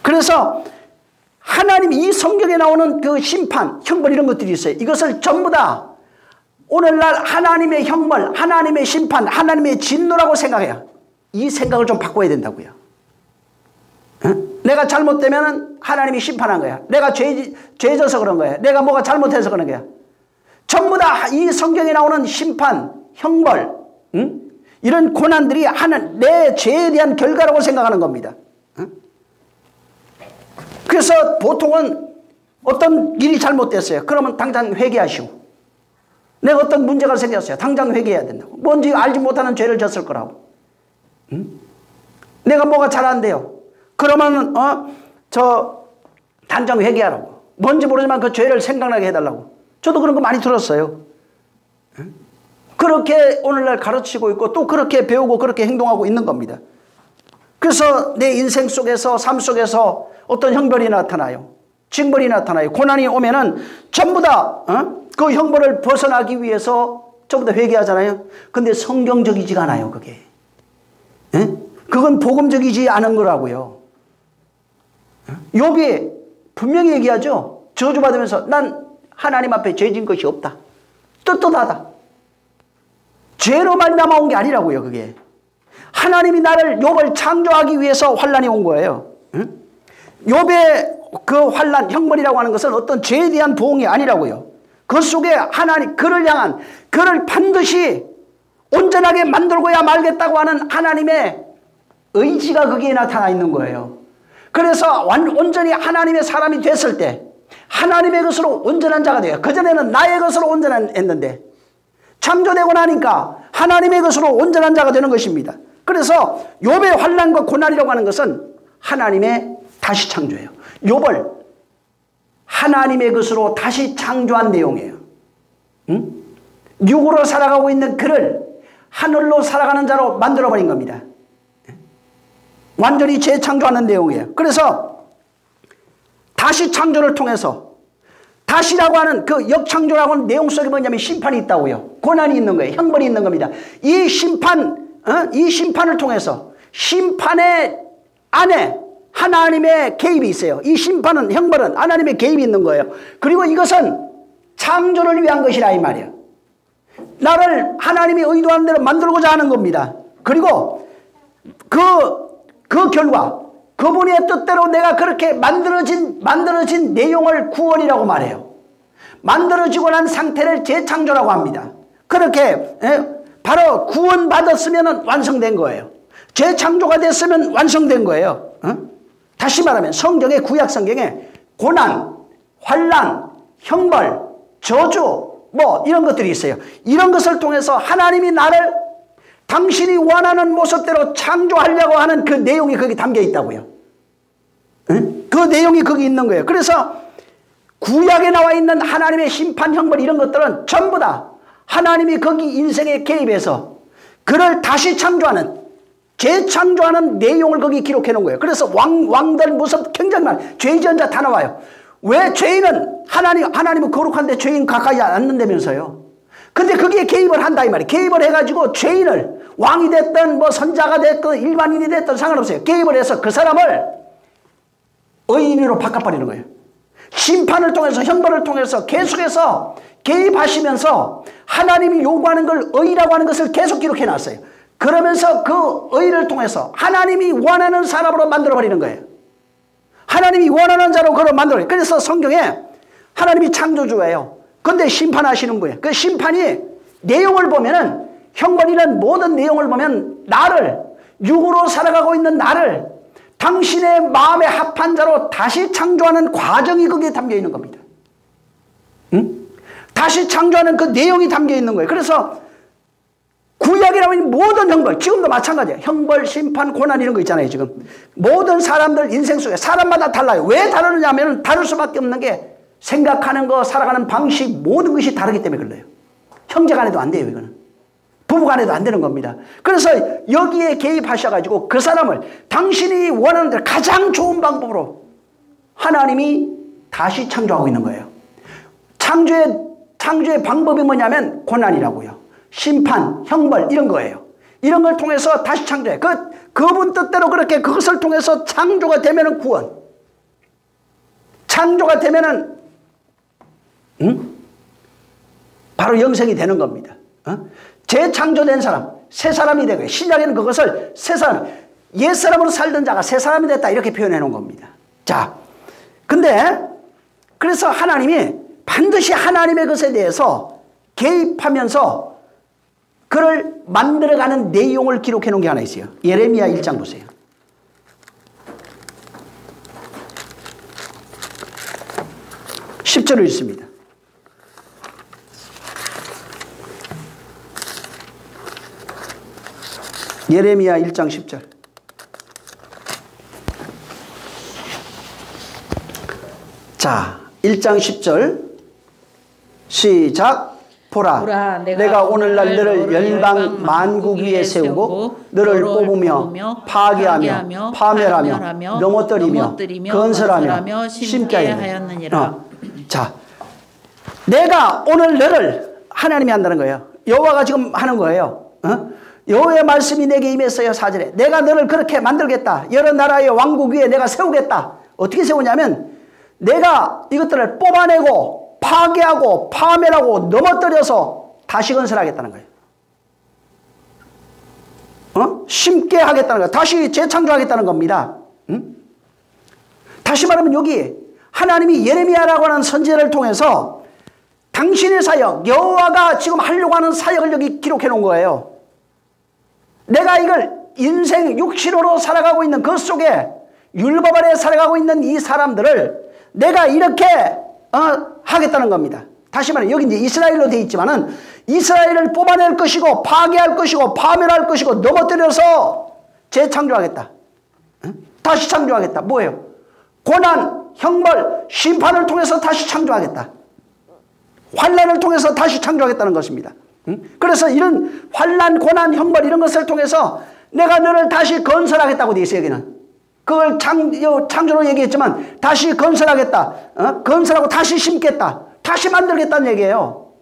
그래서 하나님 이 성경에 나오는 그 심판, 형벌 이런 것들이 있어요. 이것을 전부 다 오늘날 하나님의 형벌, 하나님의 심판, 하나님의 진노라고 생각해요. 이 생각을 좀 바꿔야 된다고요. 내가 잘못되면 하나님이 심판한 거야. 내가 죄져서 그런 거야. 내가 뭐가 잘못해서 그런 거야. 전부 다 이 성경에 나오는 심판, 형벌, 이런 고난들이 내 죄에 대한 결과라고 생각하는 겁니다. 그래서 보통은 어떤 일이 잘못됐어요. 그러면 당장 회개하시고, 내가 어떤 문제가 생겼어요. 당장 회개해야 된다고. 뭔지 알지 못하는 죄를 졌을 거라고. 내가 뭐가 잘 안 돼요. 그러면 당장 회개하라고. 뭔지 모르지만 그 죄를 생각나게 해달라고. 저도 그런 거 많이 들었어요. 그렇게 오늘날 가르치고 있고 또 그렇게 배우고 그렇게 행동하고 있는 겁니다. 그래서 내 인생 속에서 삶 속에서 어떤 형벌이 나타나요. 징벌이 나타나요. 고난이 오면은 전부 다 그 형벌을 벗어나기 위해서 전부 다 회개하잖아요. 근데 성경적이지가 않아요. 그게. 그건 복음적이지 않은 거라고요. 욥이 분명히 얘기하죠. 저주받으면서 난 하나님 앞에 죄진 것이 없다. 떳떳하다. 죄로 말미암아 온 게 아니라고요. 그게. 하나님이 나를 욥을 창조하기 위해서 환난이 온 거예요. 욥의 그 환난, 형벌이라고 하는 것은 어떤 죄에 대한 보응이 아니라고요. 그 속에 하나님, 그를 향한, 그를 반드시 온전하게 만들고야 말겠다고 하는 하나님의 의지가 거기에 나타나 있는 거예요. 그래서 온전히 하나님의 사람이 됐을 때 하나님의 것으로 온전한 자가 돼요. 그전에는 나의 것으로 온전했는데 창조되고 나니까 하나님의 것으로 온전한 자가 되는 것입니다. 그래서 욥의 환난과 고난이라고 하는 것은 하나님의 다시 창조예요. 욥을 하나님의 것으로 다시 창조한 내용이에요. 육으로 살아가고 있는 그를 하늘로 살아가는 자로 만들어버린 겁니다. 완전히 재창조하는 내용이에요. 그래서 다시 창조를 통해서 다시라고 하는 그 역창조라고 하는 내용 속에 뭐냐면 심판이 있다고요. 고난이 있는 거예요. 형벌이 있는 겁니다. 이 심판을 통해서 심판의 안에 하나님의 개입이 있어요. 이 심판은, 형벌은 하나님의 개입이 있는 거예요. 그리고 이것은 창조를 위한 것이라 이 말이에요. 나를 하나님이 의도하는 대로 만들고자 하는 겁니다. 그리고 그 결과 그분의 뜻대로 내가 그렇게 만들어진 내용을 구원이라고 말해요. 만들어지고 난 상태를 재창조라고 합니다. 그렇게 바로 구원받았으면 완성된 거예요. 재창조가 됐으면 완성된 거예요. 다시 말하면 성경의, 구약 성경에 고난, 환난, 형벌, 저주 뭐 이런 것들이 있어요. 이런 것을 통해서 하나님이 나를 당신이 원하는 모습대로 창조하려고 하는 그 내용이 거기 담겨 있다고요. 그 내용이 거기 있는 거예요. 그래서 구약에 나와 있는 하나님의 심판, 형벌 이런 것들은 전부 다 하나님이 거기 인생에 개입해서 그를 다시 창조하는, 재창조하는 내용을 거기 기록해 놓은 거예요. 그래서 왕들 무섭 굉장히 많아요. 죄 지은 자 다 나와요. 왜 죄인은 하나님은 거룩한데 죄인 가까이 않는다면서요. 근데 거기에 개입을 한다 이 말이에요. 개입을 해가지고 죄인을 왕이 됐든 뭐 선자가 됐든 일반인이 됐든 상관없어요. 개입을 해서 그 사람을 의인으로 바꿔버리는 거예요. 심판을 통해서, 형벌을 통해서 계속해서 개입하시면서 하나님이 요구하는 걸 의라고 하는 것을 계속 기록해 놨어요. 그러면서 그 의를 통해서 하나님이 원하는 사람으로 만들어버리는 거예요. 하나님이 원하는 자로 그걸 만들어요. 그래서 성경에 하나님이 창조주예요. 근데 심판하시는 분이에요. 그 심판이 내용을 보면은, 형벌이라는 모든 내용을 보면 나를, 육으로 살아가고 있는 나를 당신의 마음에 합한 자로 다시 창조하는 과정이 거기에 담겨 있는 겁니다. 다시 창조하는 그 내용이 담겨 있는 거예요. 그래서 구약이라고 하는 모든 형벌, 지금도 마찬가지예요. 형벌, 심판, 고난 이런 거 있잖아요. 지금 모든 사람들 인생 속에 사람마다 달라요. 왜 다르느냐 하면 다를 수밖에 없는 게 생각하는 거, 살아가는 방식, 모든 것이 다르기 때문에 그래요. 형제간에도 안 돼요. 이거는 부부간에도 안 되는 겁니다. 그래서 여기에 개입하셔가지고 그 사람을 당신이 원하는 대로 가장 좋은 방법으로 하나님이 다시 창조하고 있는 거예요. 창조의 방법이 뭐냐면 고난이라고요. 심판, 형벌 이런 거예요. 이런 걸 통해서 다시 창조해. 그분 뜻대로 그렇게 그것을 통해서 창조가 되면은 구원. 창조가 되면은 바로 영생이 되는 겁니다. 재창조된 사람, 새 사람이 되고, 신약에는 그것을 새 사람, 옛 사람으로 살던 자가 새 사람이 됐다 이렇게 표현해 놓은 겁니다. 자, 근데 그래서 하나님이 반드시 하나님의 것에 대해서 개입하면서 그를 만들어가는 내용을 기록해 놓은 게 하나 있어요. 예레미야 1장 보세요. (10절을) 읽습니다. 예레미야 1장 10절. 자, 1장 10절 시작. 보라, 내가 오늘날 너를 열방 만국 위에 세우고 너를 뽑으며 파괴하며 파멸하며 넘어뜨리며 건설하며 심게 하였느니라. 자, 내가 오늘 너를, 하나님이 한다는 거예요. 여호와가 지금 하는 거예요. 여호와의 말씀이 내게 임했어요. 4절에 내가 너를 그렇게 만들겠다. 여러 나라의 왕국 위에 내가 세우겠다. 어떻게 세우냐면 내가 이것들을 뽑아내고 파괴하고 파멸하고 넘어뜨려서 다시 건설하겠다는 거예요. 심게 하겠다는 거예요. 다시 재창조하겠다는 겁니다. 다시 말하면 여기 하나님이 예레미야라고 하는 선지자를 통해서 당신의 사역, 여호와가 지금 하려고 하는 사역을 여기 기록해 놓은 거예요. 내가 이걸 인생 육신으로 살아가고 있는 그 속에 율법 아래 살아가고 있는 이 사람들을 내가 이렇게 하겠다는 겁니다. 다시 말해 여기 이제 이스라엘로 되어 있지만은 이스라엘을 뽑아낼 것이고 파괴할 것이고 파멸할 것이고 넘어뜨려서 재창조하겠다. 다시 창조하겠다. 뭐예요? 고난, 형벌, 심판을 통해서 다시 창조하겠다. 환난을 통해서 다시 창조하겠다는 것입니다. 그래서 이런 환난, 고난, 형벌 이런 것을 통해서 내가 너를 다시 건설하겠다고 되어 있어요. 여기는 그걸 창조로 얘기했지만 다시 건설하겠다. 건설하고 다시 심겠다. 다시 만들겠다는 얘기예요.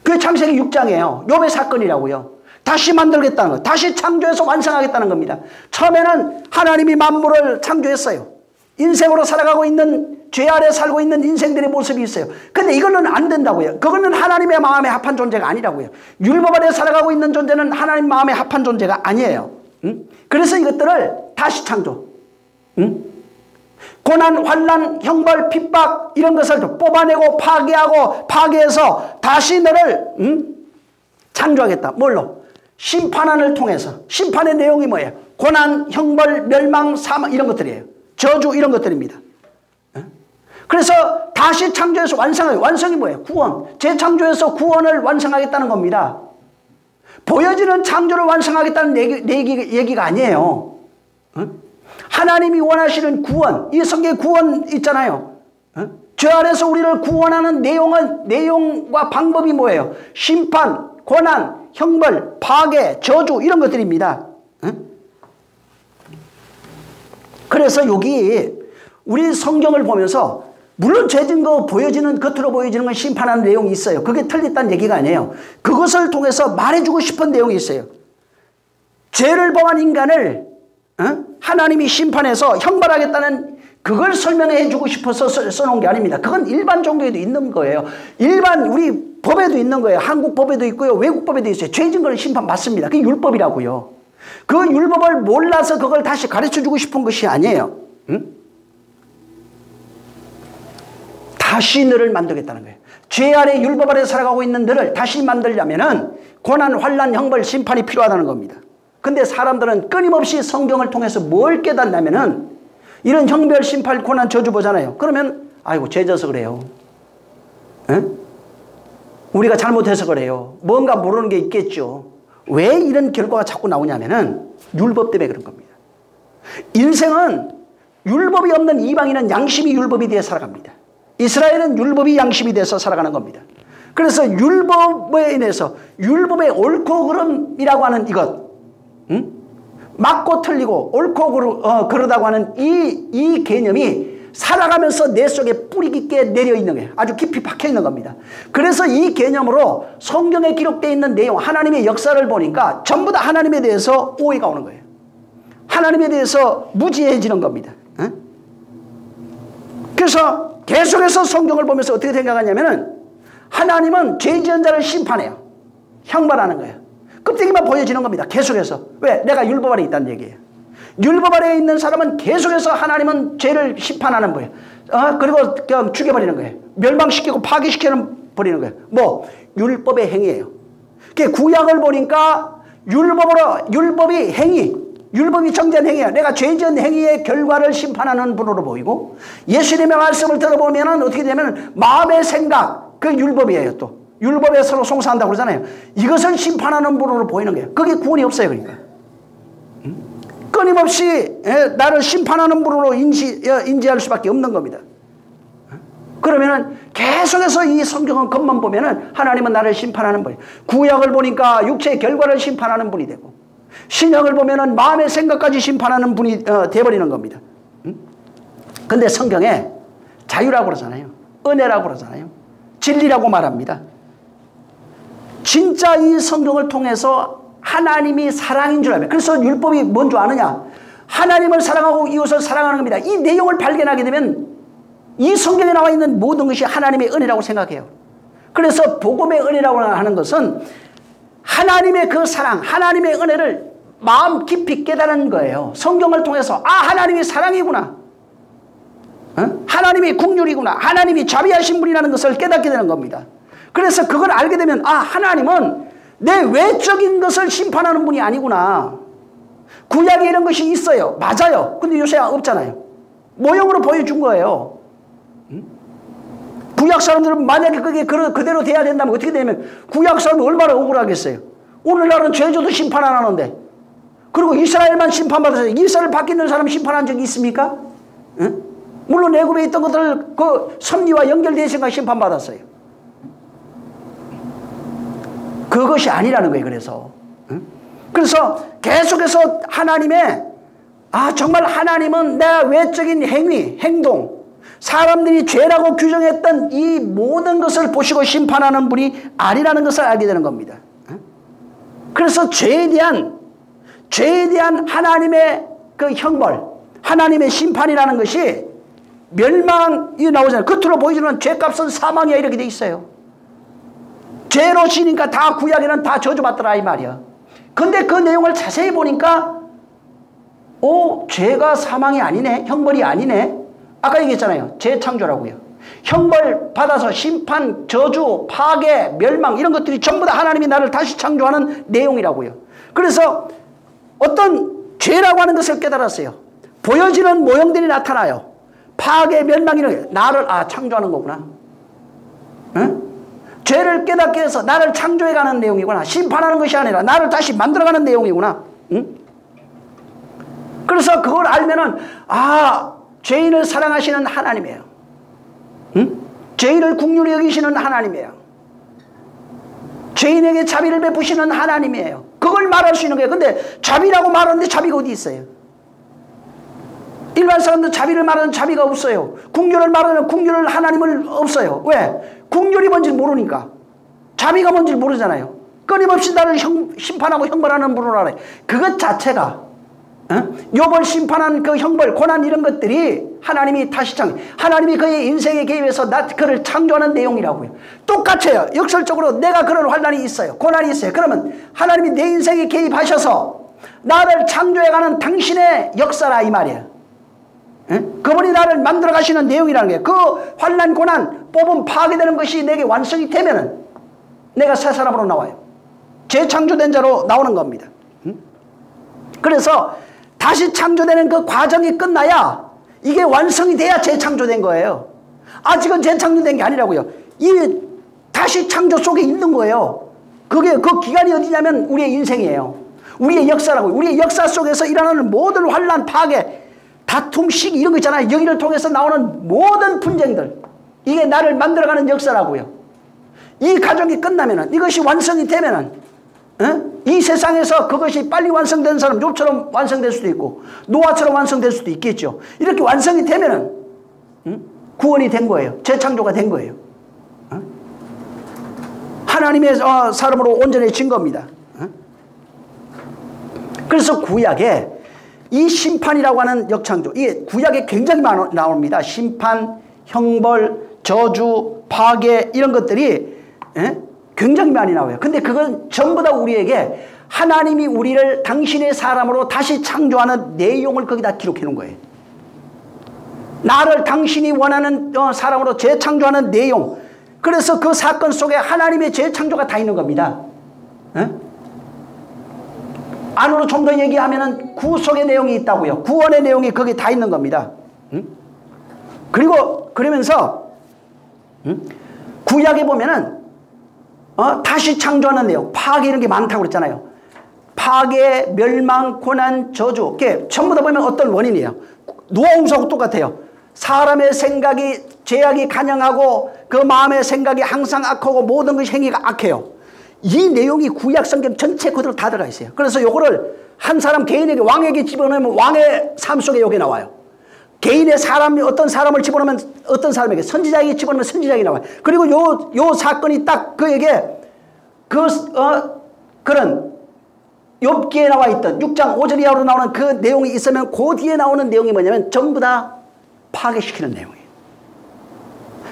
그게 창세기 6장이에요. 욥의 사건이라고요. 다시 만들겠다는 거. 다시 창조해서 완성하겠다는 겁니다. 처음에는 하나님이 만물을 창조했어요. 인생으로 살아가고 있는 죄 아래 살고 있는 인생들의 모습이 있어요. 근데 이거는 안 된다고요. 그거는 하나님의 마음에 합한 존재가 아니라고요. 율법 아래 살아가고 있는 존재는 하나님 마음에 합한 존재가 아니에요. 응? 그래서 이것들을 다시 창조. 응? 고난, 환난, 형벌, 핍박 이런 것을 뽑아내고 파괴하고 파괴해서 다시 너를 창조하겠다. 뭘로? 심판안을 통해서. 심판의 내용이 뭐예요? 고난, 형벌, 멸망, 사망 이런 것들이에요. 저주 이런 것들입니다. 그래서 다시 창조해서 완성해요. 완성이 뭐예요? 구원. 재창조해서 구원을 완성하겠다는 겁니다. 보여지는 창조를 완성하겠다는 얘기가 아니에요. 하나님이 원하시는 구원, 이 성경에 구원 있잖아요. 죄 아래서 우리를 구원하는 내용과 방법이 뭐예요? 심판, 고난, 형벌, 파괴, 저주 이런 것들입니다. 그래서 여기 우리 성경을 보면서 물론 죄 증거 보여지는 겉으로 보여지는 건 심판하는 내용이 있어요. 그게 틀렸다는 얘기가 아니에요. 그것을 통해서 말해주고 싶은 내용이 있어요. 죄를 범한 인간을 하나님이 심판해서 형벌하겠다는 그걸 설명해 주고 싶어서 써놓은 게 아닙니다. 그건 일반 종교에도 있는 거예요. 일반 우리 법에도 있는 거예요. 한국 법에도 있고요. 외국 법에도 있어요. 죄 증거는 심판받습니다. 그게 율법이라고요. 그 율법을 몰라서 그걸 다시 가르쳐주고 싶은 것이 아니에요. 다시 너를 만들겠다는 거예요. 죄 아래 율법 아래 살아가고 있는 너를 다시 만들려면은 고난, 환난, 형벌, 심판이 필요하다는 겁니다. 근데 사람들은 끊임없이 성경을 통해서 뭘 깨닫냐면은 이런 형벌, 심판, 고난, 저주 보잖아요. 그러면 아이고 죄져서 그래요. 에? 우리가 잘못해서 그래요. 뭔가 모르는 게 있겠죠. 왜 이런 결과가 자꾸 나오냐면은 율법 때문에 그런 겁니다. 인생은 율법이 없는 이방인은 양심이 율법이 되어 살아갑니다. 이스라엘은 율법이 양심이 돼서 살아가는 겁니다. 그래서 율법에 인해서 율법의 옳고 그름이라고 하는 이것, 맞고 틀리고 옳고 그러다고 하는 이 개념이 살아가면서 내 속에 뿌리 깊게 내려 있는 거예요. 아주 깊이 박혀 있는 겁니다. 그래서 이 개념으로 성경에 기록되어 있는 내용, 하나님의 역사를 보니까 전부 다 하나님에 대해서 오해가 오는 거예요. 하나님에 대해서 무지해지는 겁니다. 그래서 계속해서 성경을 보면서 어떻게 생각하냐면은 하나님은 죄 지은 자를 심판해요. 형벌하는 거예요. 껍데기만 보여지는 겁니다. 계속해서. 왜? 내가 율법 아래 있다는 얘기예요. 율법 아래에 있는 사람은 계속해서 하나님은 죄를 심판하는 거예요. 그리고 죽여버리는 거예요. 멸망시키고 파괴시켜버리는 거예요. 뭐? 율법의 행위예요. 구약을 보니까 율법이 행위, 율법이 정죄한 행위야. 내가 죄 지은 행위의 결과를 심판하는 분으로 보이고, 예수님의 말씀을 들어보면 어떻게 되면 마음의 생각, 그 율법이에요. 또 율법에 서로 송사한다고 그러잖아요. 이것을 심판하는 분으로 보이는 거예요. 그게 구원이 없어요. 그러니까 끊임없이 나를 심판하는 분으로 인지할 수밖에 없는 겁니다. 그러면은 계속해서 이 성경은 것만 보면은 하나님은 나를 심판하는 분이에요. 구약을 보니까 육체의 결과를 심판하는 분이 되고, 신약을 보면은 마음의 생각까지 심판하는 분이 되어버리는 겁니다. 근데 성경에 자유라고 그러잖아요. 은혜라고 그러잖아요. 진리라고 말합니다. 진짜 이 성경을 통해서 하나님이 사랑인 줄 알면, 그래서 율법이 뭔 줄 아느냐? 하나님을 사랑하고 이웃을 사랑하는 겁니다. 이 내용을 발견하게 되면 이 성경에 나와 있는 모든 것이 하나님의 은혜라고 생각해요. 그래서 복음의 은혜라고 하는 것은 하나님의 그 사랑, 하나님의 은혜를 마음 깊이 깨달은 거예요. 성경을 통해서 하나님이 사랑이구나, 하나님이 긍휼이구나, 하나님이 자비하신 분이라는 것을 깨닫게 되는 겁니다. 그래서 그걸 알게 되면 하나님은 내 외적인 것을 심판하는 분이 아니구나. 구약에 이런 것이 있어요. 맞아요. 근데 요새 없잖아요. 모형으로 보여준 거예요. 구약 사람들은 만약에 그게 그대로 돼야 된다면 어떻게 되면 구약 사람이 얼마나 억울하겠어요. 오늘날은 죄져도 심판 안 하는데, 그리고 이스라엘만 심판받았어요. 이스라엘 밖에 있는 사람 심판한 적이 있습니까? 물론 애굽에 있던 것들 그 섭리와 연결되어 있으니까 심판받았어요. 그것이 아니라는 거예요. 그래서 계속해서 하나님의 아, 정말 하나님은 내 외적인 행위, 행동, 사람들이 죄라고 규정했던 이 모든 것을 보시고 심판하는 분이 아니라는 것을 알게 되는 겁니다. 그래서 죄에 대한 하나님의 그 형벌, 하나님의 심판이라는 것이 멸망이 나오잖아요. 겉으로 보여주는 죄값은 사망이야 이렇게 돼 있어요. 죄로 지니까 다 구약에는 다 저주받더라 이 말이야. 근데 그 내용을 자세히 보니까 죄가 사망이 아니네, 형벌이 아니네. 아까 얘기했잖아요. 재창조라고요. 형벌 받아서 심판, 저주, 파괴, 멸망 이런 것들이 전부 다 하나님이 나를 다시 창조하는 내용이라고요. 그래서 어떤 죄라고 하는 것을 깨달았어요. 보여지는 모형들이 나타나요. 파괴, 멸망 이런 게 나를 창조하는 거구나. 응? 죄를 깨닫게 해서 나를 창조해가는 내용이구나. 심판하는 것이 아니라 나를 다시 만들어가는 내용이구나. 응? 그래서 그걸 알면은 죄인을 사랑하시는 하나님이에요. 응? 죄인을 긍휼히 여기시는 하나님이에요. 죄인에게 자비를 베푸시는 하나님이에요. 그걸 말할 수 있는 거예요. 근데 자비라고 말하는데 자비가 어디 있어요? 일반 사람들 자비를 말하는 자비가 없어요. 긍휼을 말하면 긍휼을 하나님을 없어요. 왜? 긍휼이 뭔지 모르니까. 자비가 뭔지 모르잖아요. 끊임없이 나를 심판하고 형벌하는 분을 알아요. 그것 자체가 욥을 심판한 그 형벌, 고난 이런 것들이 하나님이 다시 하나님이 그의 인생에 개입해서 그를 창조하는 내용이라고요. 똑같아요. 역설적으로 내가 그런 환난이 있어요. 고난이 있어요. 그러면 하나님이 내 인생에 개입하셔서 나를 창조해가는 당신의 역사라 이 말이에요. 그분이 나를 만들어 가시는 내용이라는 거예요. 그 환난, 고난, 뽑음, 파괴되는 것이 내게 완성이 되면은 내가 새 사람으로 나와요. 재창조된 자로 나오는 겁니다. 그래서 다시 창조되는 그 과정이 끝나야 이게 완성이 돼야 재창조된 거예요. 아직은 재창조된 게 아니라고요. 이 다시 창조 속에 있는 거예요. 그게 그 기간이 어디냐면 우리의 인생이에요. 우리의 역사라고요. 우리의 역사 속에서 일어나는 모든 환난, 파괴, 다툼, 시기 이런 거 있잖아요. 여기를 통해서 나오는 모든 분쟁들, 이게 나를 만들어가는 역사라고요. 이 과정이 끝나면은, 이것이 완성이 되면은 이 세상에서 그것이 빨리 완성된 사람, 욥처럼 완성될 수도 있고 노아처럼 완성될 수도 있겠죠. 이렇게 완성이 되면은 구원이 된 거예요. 재창조가 된 거예요. 하나님의 사람으로 온전해진 겁니다. 그래서 구약에 이 심판이라고 하는 역창조, 이게 구약에 굉장히 많이 나옵니다. 심판, 형벌, 저주, 파괴 이런 것들이 굉장히 많이 나와요. 근데 그건 전부 다 우리에게 하나님이 우리를 당신의 사람으로 다시 창조하는 내용을 거기다 기록해 놓은 거예요. 나를 당신이 원하는 사람으로 재창조하는 내용. 그래서 그 사건 속에 하나님의 재창조가 다 있는 겁니다. 안으로 좀 더 얘기하면은 구속의 내용이 있다고요. 구원의 내용이 거기 다 있는 겁니다. 그리고 그러면서 구약에 보면은 다시 창조하는 내용, 파괴 이런 게 많다고 그랬잖아요. 파괴, 멸망, 고난, 저주, 이게 전부 다 보면 어떤 원인이에요. 노아 홍수하고 똑같아요. 사람의 생각이, 죄악이 간영하고 그 마음의 생각이 항상 악하고 모든 것이 행위가 악해요. 이 내용이 구약 성경 전체 그대로 다 들어가 있어요. 그래서 요거를 한 사람 개인에게, 왕에게 집어넣으면 왕의 삶 속에 여기 나와요. 개인의 사람이 어떤 사람을 집어넣으면 어떤 사람에게, 선지자에게 집어넣으면 선지자에게 나와요. 그리고 요 사건이 딱 그에게 그런 욥기에 나와 있던 6장 5절 이하로 나오는 그 내용이 있으면 그 뒤에 나오는 내용이 뭐냐면 전부 다 파괴시키는 내용이에요.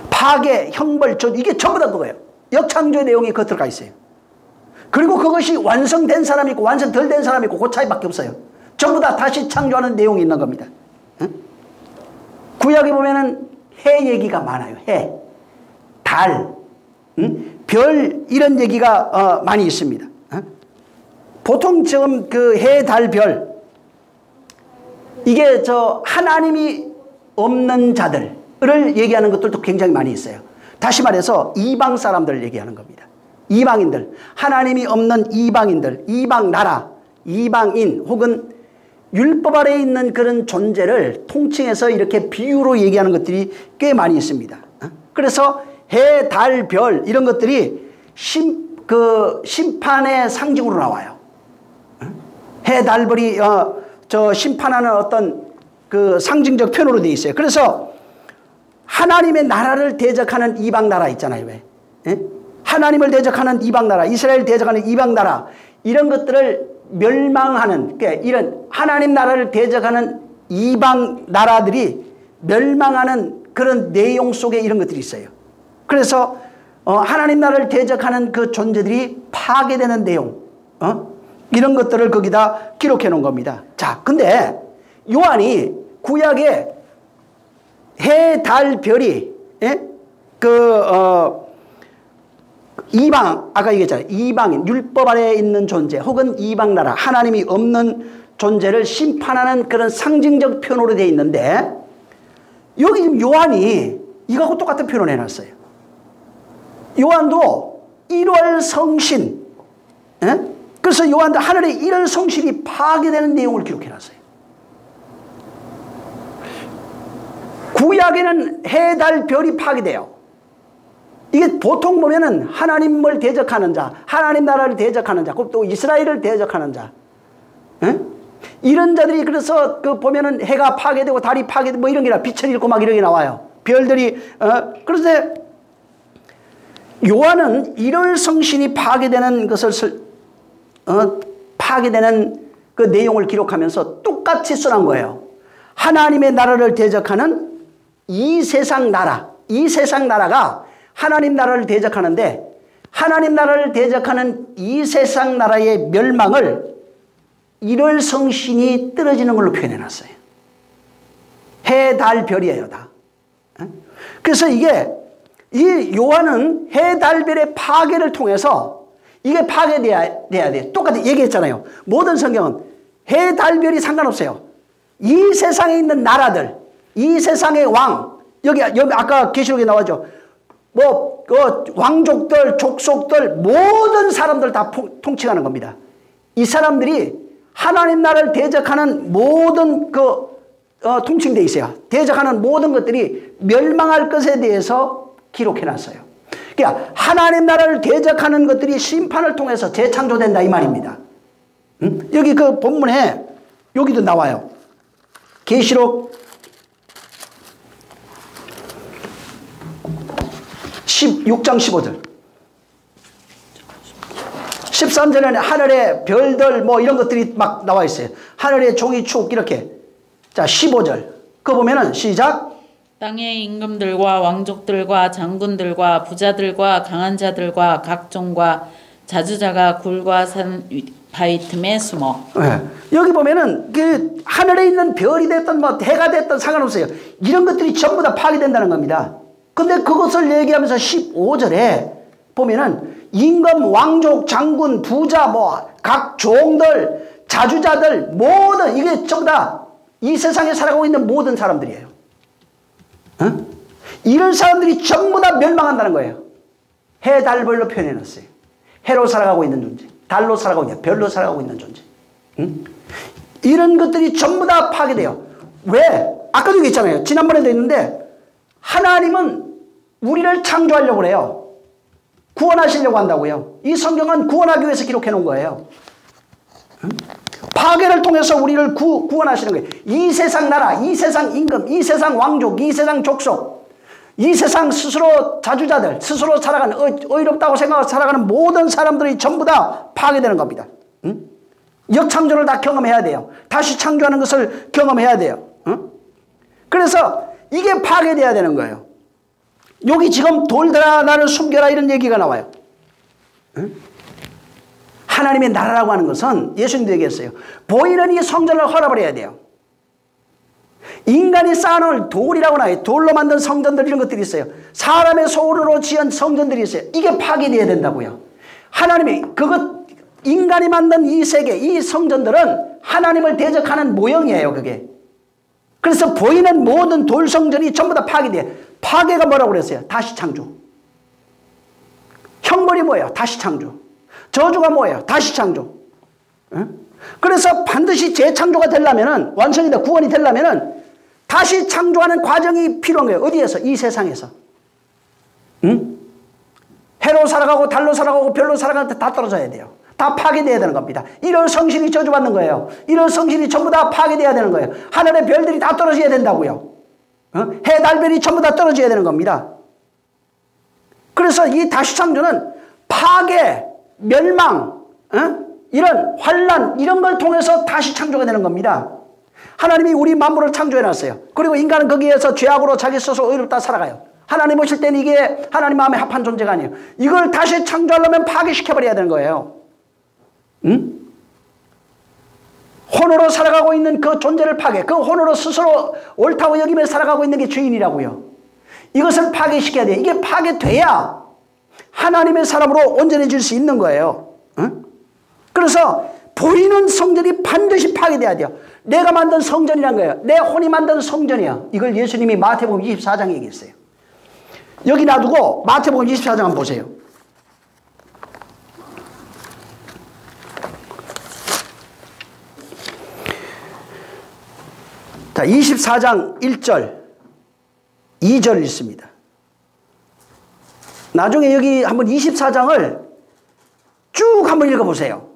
파괴, 형벌, 저주, 이게 전부 다 그거예요. 역창조의 내용이 그 들어가 있어요. 그리고 그것이 완성된 사람이 있고 완성 덜 된 사람이 있고 그 차이밖에 없어요. 전부 다 다시 창조하는 내용이 있는 겁니다. 구약에 보면은 해 얘기가 많아요. 해, 달, 별 이런 얘기가 많이 있습니다. 보통 지금 그 해, 달, 별 이게 하나님이 없는 자들을 얘기하는 것들도 굉장히 많이 있어요. 다시 말해서 이방 사람들을 얘기하는 겁니다. 이방인들, 하나님이 없는 이방인들, 이방 나라, 이방인 혹은 율법 아래에 있는 그런 존재를 통칭해서 이렇게 비유로 얘기하는 것들이 꽤 많이 있습니다. 그래서 해, 달, 별 이런 것들이 심판의 상징으로 나와요. 해, 달, 별이 심판하는 어떤 그 상징적 표현으로 되어 있어요. 그래서 하나님의 나라를 대적하는 이방 나라 있잖아요. 왜? 예? 하나님을 대적하는 이방 나라, 이스라엘 대적하는 이방 나라, 이런 것들을 멸망하는, 그러니까 이런 하나님 나라를 대적하는 이방 나라들이 멸망하는 그런 내용 속에 이런 것들이 있어요. 그래서 하나님 나라를 대적하는 그 존재들이 파괴되는 내용, 이런 것들을 거기다 기록해 놓은 겁니다. 자, 근데 요한이 구약에 해, 달, 별이, 예? 이방, 아까 얘기했잖아요. 이방인, 율법 아래에 있는 존재, 혹은 이방 나라, 하나님이 없는 존재를 심판하는 그런 상징적 표현으로 되어 있는데, 여기 지금 요한이 이거하고 똑같은 표현을 해놨어요. 요한도 1월 성신, 예? 그래서 요한도 하늘의 1월 성신이 파괴되는 내용을 기록해놨어요. 구약에는 해, 달, 별이 파괴돼요. 이게 보통 보면은 하나님을 대적하는 자, 하나님 나라를 대적하는 자, 또 이스라엘을 대적하는 자, 에? 이런 자들이 그래서 그 보면은 해가 파괴되고 달이 파괴되고 뭐 이런 게 빛을 잃고 막 이런 게 나와요. 별들이 그런데 요한은 1월 성신이 파괴되는 것을 파괴되는 그 내용을 기록하면서 똑같이 써놓은 거예요. 하나님의 나라를 대적하는 이 세상 나라, 이 세상 나라가 하나님 나라를 대적하는데, 하나님 나라를 대적하는 이 세상 나라의 멸망을 1월 성신이 떨어지는 걸로 표현해놨어요. 해, 달, 별이에요, 다. 그래서 이게 이 요한은 해, 달, 별의 파괴를 통해서 이게 파괴돼야 돼. 똑같이 얘기했잖아요. 모든 성경은 해, 달, 별이 상관없어요. 이 세상에 있는 나라들, 이 세상의 왕, 여기 아까 계시록에 나왔죠. 왕족들, 족속들, 모든 사람들 다 통칭하는 겁니다. 이 사람들이 하나님 나라를 대적하는 모든 통칭되어 있어요. 대적하는 모든 것들이 멸망할 것에 대해서 기록해놨어요. 그러니까 하나님 나라를 대적하는 것들이 심판을 통해서 재창조된다 이 말입니다. 여기 그 본문에 여기도 나와요. 계시록 16장 15절. 13절에는 하늘의 별들 뭐 이런 것들이 막 나와 있어요. 하늘의 종이 축 이렇게. 자, 15절. 그거 보면은 시작. 땅의 임금들과 왕족들과 장군들과 부자들과 강한 자들과 각종과 자주자가 굴과 산 바위 틈에 숨어. 네. 여기 보면은 그 하늘에 있는 별이 됐든 뭐 해가 됐든 상관없어요. 이런 것들이 전부 다 파괴된다는 겁니다. 근데 그것을 얘기하면서 15절에 보면은 임금, 왕족, 장군, 부자, 뭐 각 종들, 자주자들 모든 이게 전부 다 이 세상에 살아가고 있는 모든 사람들이에요. 이런 사람들이 전부 다 멸망한다는 거예요. 해, 달, 별로 표현해놨어요. 해로 살아가고 있는 존재, 달로 살아가고 있는, 별로 살아가고 있는 존재. 이런 것들이 전부 다 파괴돼요. 왜? 아까도 얘기했잖아요. 지난번에도 했는데 하나님은 우리를 창조하려고 해요. 구원하시려고 한다고요. 이 성경은 구원하기 위해서 기록해 놓은 거예요. 파괴를 통해서 우리를 구원하시는 거예요. 이 세상 나라, 이 세상 임금, 이 세상 왕족, 이 세상 족속, 이 세상 스스로 자주자들, 스스로 살아가는 의롭다고 생각하고 살아가는 모든 사람들이 전부 다 파괴되는 겁니다. 역창조를 다 경험해야 돼요. 다시 창조하는 것을 경험해야 돼요. 그래서 이게 파괴돼야 되는 거예요. 여기 지금 돌들아 나를 숨겨라 이런 얘기가 나와요. 하나님의 나라라고 하는 것은 예수님도 얘기했어요. 보이는 이 성전을 헐어버려야 돼요. 인간이 쌓아놓을 돌이라고 나요. 돌로 만든 성전들 이런 것들이 있어요. 사람의 손으로 지은 성전들이 있어요. 이게 파괴돼야 된다고요. 하나님이 인간이 만든 이 세계, 이 성전들은 하나님을 대적하는 모형이에요. 그게. 그래서 보이는 모든 돌 성전이 전부 다 파괴돼요. 파괴가 뭐라고 그랬어요? 다시 창조. 형벌이 뭐예요? 다시 창조. 저주가 뭐예요? 다시 창조. 그래서 반드시 재창조가 되려면은, 완성이 돼 구원이 되려면은 다시 창조하는 과정이 필요한 거예요. 어디에서? 이 세상에서. 해로 살아가고 달로 살아가고 별로 살아가는데 다 떨어져야 돼요. 다 파괴돼야 되는 겁니다. 이런 성신이 저주받는 거예요. 이런 성신이 전부 다 파괴돼야 되는 거예요. 하늘의 별들이 다 떨어져야 된다고요. 해, 달, 별이 전부 다 떨어져야 되는 겁니다. 그래서 이 다시 창조는 파괴, 멸망, 이런 환난 이런 걸 통해서 다시 창조가 되는 겁니다. 하나님이 우리 만물을 창조해놨어요. 그리고 인간은 거기에서 죄악으로 자기 스스로 의롭다 살아가요. 하나님 보실 때는 이게 하나님 마음에 합한 존재가 아니에요. 이걸 다시 창조하려면 파괴시켜버려야 되는 거예요. 혼으로 살아가고 있는 그 존재를 파괴, 그 혼으로 스스로 옳다고 여기며 살아가고 있는 게 죄인이라고요. 이것을 파괴시켜야 돼. 이게 파괴돼야 하나님의 사람으로 온전해질 수 있는 거예요. 그래서 보이는 성전이 반드시 파괴돼야 돼요. 내가 만든 성전이란 거예요. 내 혼이 만든 성전이야. 이걸 예수님이 마태복음 24장에 얘기했어요. 여기 놔두고 마태복음 24장 한번 보세요. 자, 24장 1절, 2절 있습니다. 나중에 여기 한번 24장을 쭉 한번 읽어보세요.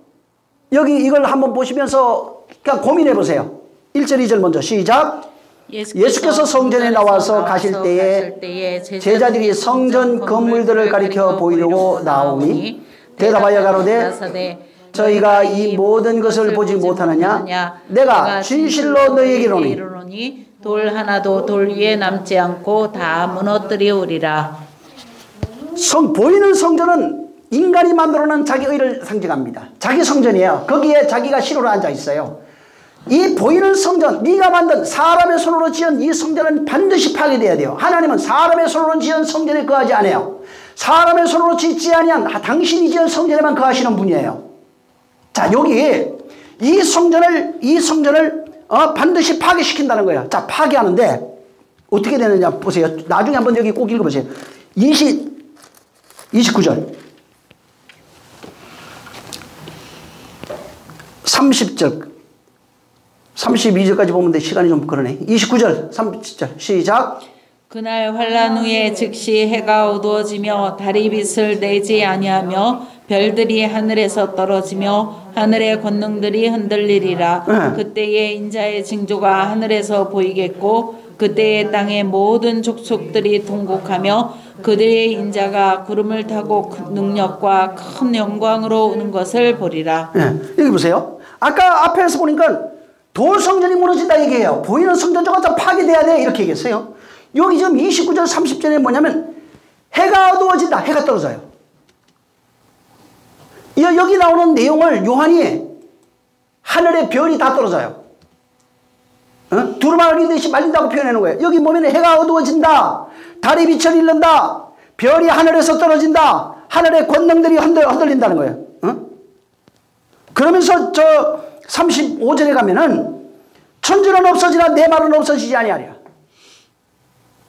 여기 이걸 한번 보시면서 그냥 고민해 보세요. 1절, 2절 먼저 시작. 예수께서 성전에 나와서 가실 때에 제자들이 성전 건물들을 가리켜 보이려고 나오니 대답하여 가로되 저희가 이 모든 것을 보지 못하느냐? 내가 진실로 너희에게 이르노니 돌 하나도 돌 위에 남지 않고 다 무너뜨리우리라. 보이는 성전은 인간이 만들어낸 자기 의를 상징합니다. 자기 성전이에요. 거기에 자기가 실로로 앉아 있어요. 이 보이는 성전, 네가 만든 사람의 손으로 지은 이 성전은 반드시 파괴돼야 돼요. 하나님은 사람의 손으로 지은 성전에 거하지 않아요. 사람의 손으로 짓지 아니한 당신이 지은 성전에만 거하시는 분이에요. 자, 여기 이 성전을 반드시 파괴시킨다는 거예요. 자, 파괴하는데 어떻게 되느냐 보세요. 나중에 한번 여기 꼭 읽어보세요. 29절 30절 32절까지 보면 시간이 좀 그러네. 29절 30절 시작. 그날 환란 후에 즉시 해가 어두워지며 달이 빛을 내지 아니하며 별들이 하늘에서 떨어지며 하늘의 권능들이 흔들리리라. 그때에 인자의 징조가 하늘에서 보이겠고 그때에 땅의 모든 족속들이 통곡하며 그들의 인자가 구름을 타고 능력과 큰 영광으로 오는 것을 보리라. 여기 보세요. 아까 앞에서 보니까 돌 성전이 무너진다 얘기해요. 보이는 성전 저거 파괴돼야 돼 이렇게 얘기했어요. 여기 지금 29절 30절에 뭐냐면 해가 어두워진다. 해가 떨어져요. 여기 나오는 내용을 요한이 하늘의 별이 다 떨어져요. 두루마기듯이 말린다고 표현하는 거예요. 여기 보면 해가 어두워진다. 달이 빛을 잃는다. 별이 하늘에서 떨어진다. 하늘의 권능들이 흔들린다는 거예요. 그러면서 저 35절에 가면은 천지는 없어지나 내 말은 없어지지 아니하리라.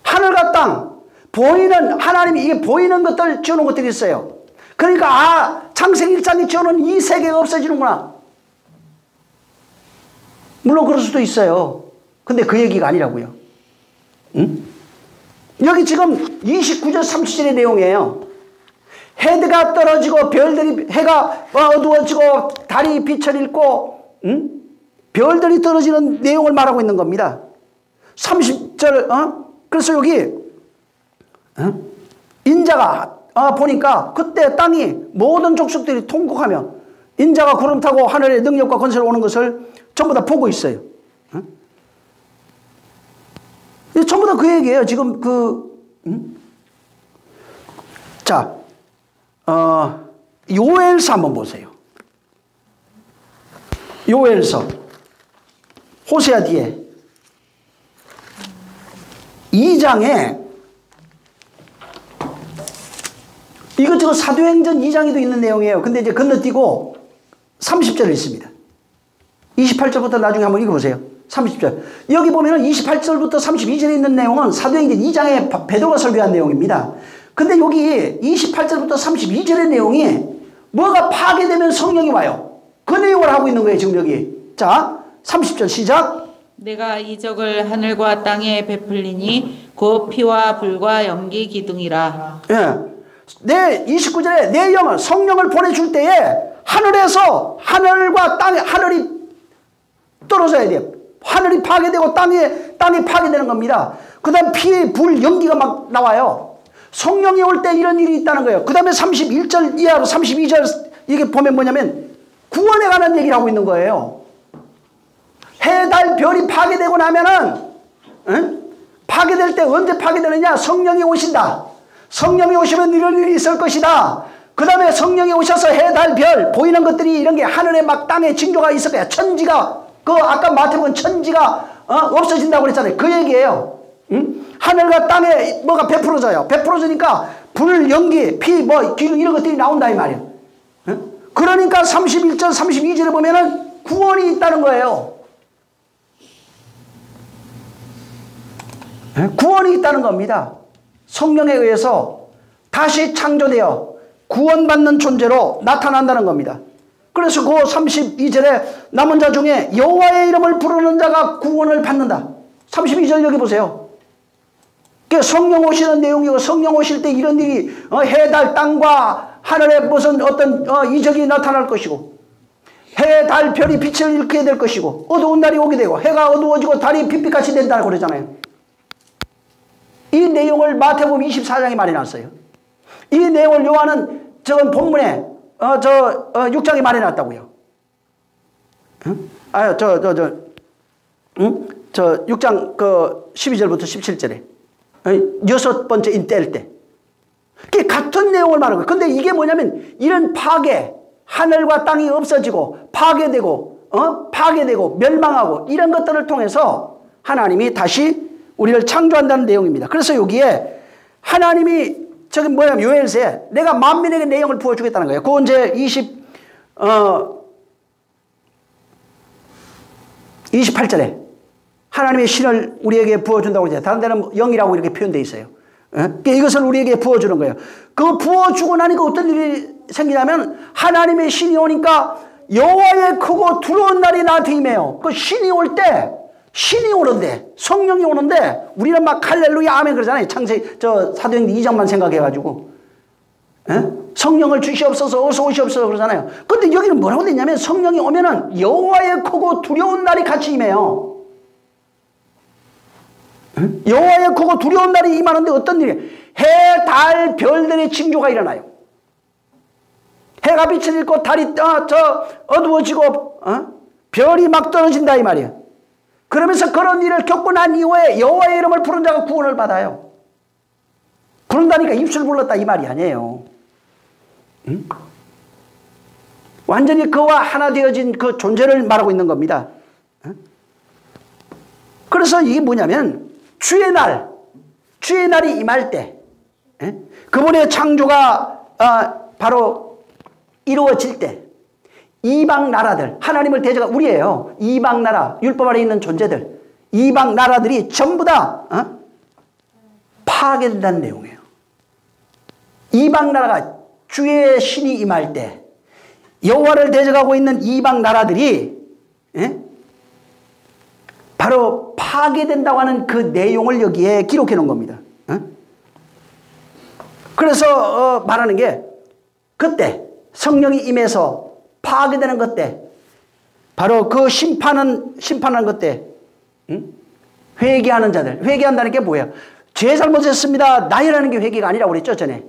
하늘과 땅 보이는 하나님이 이게 보이는 것들 지어놓은 것들이 있어요. 그러니까 창세기 1장에 지어놓은 이 세계가 없어지는구나. 물론 그럴 수도 있어요. 근데 그 얘기가 아니라고요. 여기 지금 29절 30절의 내용이에요. 해가 떨어지고 별들이 해가 어두워지고 달이 빛을 잃고 별들이 떨어지는 내용을 말하고 있는 겁니다. 30절 그래서 여기 인자가 보니까 그때 땅이 모든 족속들이 통곡하며 인자가 구름 타고 하늘의 능력과 권세로 오는 것을 전부 다 보고 있어요. 전부 다 그 얘기예요. 지금 자, 요엘서 한번 보세요. 요엘서 호세아 뒤에 2장에 이거 지금 사도행전 2장에도 있는 내용이에요. 근데 이제 건너뛰고 30절에 있습니다. 28절부터 나중에 한번 읽어보세요. 30절. 여기 보면은 28절부터 32절에 있는 내용은 사도행전 2장에 베드로가 설교한 내용입니다. 근데 여기 28절부터 32절의 내용이 뭐가 파괴되면 성령이 와요. 그 내용을 하고 있는 거예요, 지금 여기. 자, 30절 시작. 내가 이적을 하늘과 땅에 베풀리니 곧 피와 불과 연기 기둥이라. 예. 내 29절에 내 영을 성령을 보내줄 때에 하늘에서 하늘과 땅에 하늘이 떨어져야 돼요. 하늘이 파괴되고 땅이 파괴되는 겁니다. 그 다음 피, 불, 연기가 막 나와요. 성령이 올 때 이런 일이 있다는 거예요. 그 다음에 31절 이하로 32절 이게 보면 뭐냐면 구원에 관한 얘기를 하고 있는 거예요. 해, 달, 별이 파괴되고 나면은 파괴될 때 언제 파괴되느냐? 성령이 오신다. 성령이 오시면 이런 일이 있을 것이다. 그 다음에 성령이 오셔서 해, 달, 별 보이는 것들이 이런 게 하늘에 막 땅에 징조가 있을 거야. 천지가 아까 마태복음 천지가 없어진다고 그랬잖아요. 그 얘기예요. 하늘과 땅에 뭐가 베풀어져요. 베풀어지니까 불, 연기, 피, 기름 이런 것들이 나온다 이 말이에요. 그러니까 31절, 32절에 보면은 구원이 있다는 거예요. 구원이 있다는 겁니다. 성령에 의해서 다시 창조되어 구원받는 존재로 나타난다는 겁니다. 그래서 그 32절에 남은 자 중에 여호와의 이름을 부르는 자가 구원을 받는다. 32절 여기 보세요. 성령 오시는 내용이고 성령 오실 때 이런 일이 해, 달, 땅과 하늘에 무슨 어떤 이적이 나타날 것이고 해, 달, 별이 빛을 잃게 될 것이고 어두운 날이 오게 되고 해가 어두워지고 달이 빛빛같이 된다고 그러잖아요. 이 내용을 마태복음 24장에 말해놨어요. 이 내용을 요한은 저건 본문에 6장에 말해놨다고요. 저 6장 12절부터 17절에 여섯 번째 인때일 때. 그게 같은 내용을 말하는 거예요. 근데 이게 뭐냐면 이런 파괴, 하늘과 땅이 없어지고 파괴되고 멸망하고 이런 것들을 통해서 하나님이 다시 우리를 창조한다는 내용입니다. 그래서 여기에 하나님이 저기 뭐냐면 요엘서에 내가 만민에게 내용을 부어주겠다는 거예요. 그건 이제 28절에 하나님의 신을 우리에게 부어준다고 그러죠. 다른 데는 영이라고 이렇게 표현되어 있어요. 이것을 우리에게 부어주는 거예요. 그 부어주고 나니까 어떤 일이 생기냐면 하나님의 신이 오니까 여호와의 크고 두려운 날이 나한테 임해요. 그 신이 올 때 신이 오는데 성령이 오는데 우리는 막 할렐루야 아멘 그러잖아요. 창세기 사도행전 2장만 생각해가지고 성령을 주시옵소서 어서 오시옵소서 그러잖아요. 근데 여기는 뭐라고 돼 있냐면 성령이 오면은 여호와의 크고 두려운 날이 같이 임해요. 여호와의 크고 두려운 날이 임하는데 어떤 일이에요? 해, 달, 별들의 징조가 일어나요. 해가 빛을 잃고 달이 어두워지고 별이 막 떨어진다 이 말이에요. 그러면서 그런 일을 겪고 난 이후에 여호와의 이름을 부른 자가 구원을 받아요. 그런다니까 입술 불렀다 이 말이 아니에요. 완전히 그와 하나 되어진 그 존재를 말하고 있는 겁니다. 그래서 이게 뭐냐면 주의 날이 임할 때 그분의 창조가 바로 이루어질 때 이방 나라들 하나님을 대적한 우리예요. 이방 나라 율법 아래 있는 존재들 이방 나라들이 전부 다 파괴된다는 내용이에요. 이방 나라가 주의 신이 임할 때 여호와를 대적하고 있는 이방 나라들이 바로 파괴된다고 하는 그 내용을 여기에 기록해 놓은 겁니다. 그래서 말하는 게 그때 성령이 임해서 파괴되는 것 때 바로 그 심판하는 것 때 회개하는 자들 회개한다는 게 뭐예요? 죄 잘못했습니다. 나이라는 게 회개가 아니라고 그랬죠 전에.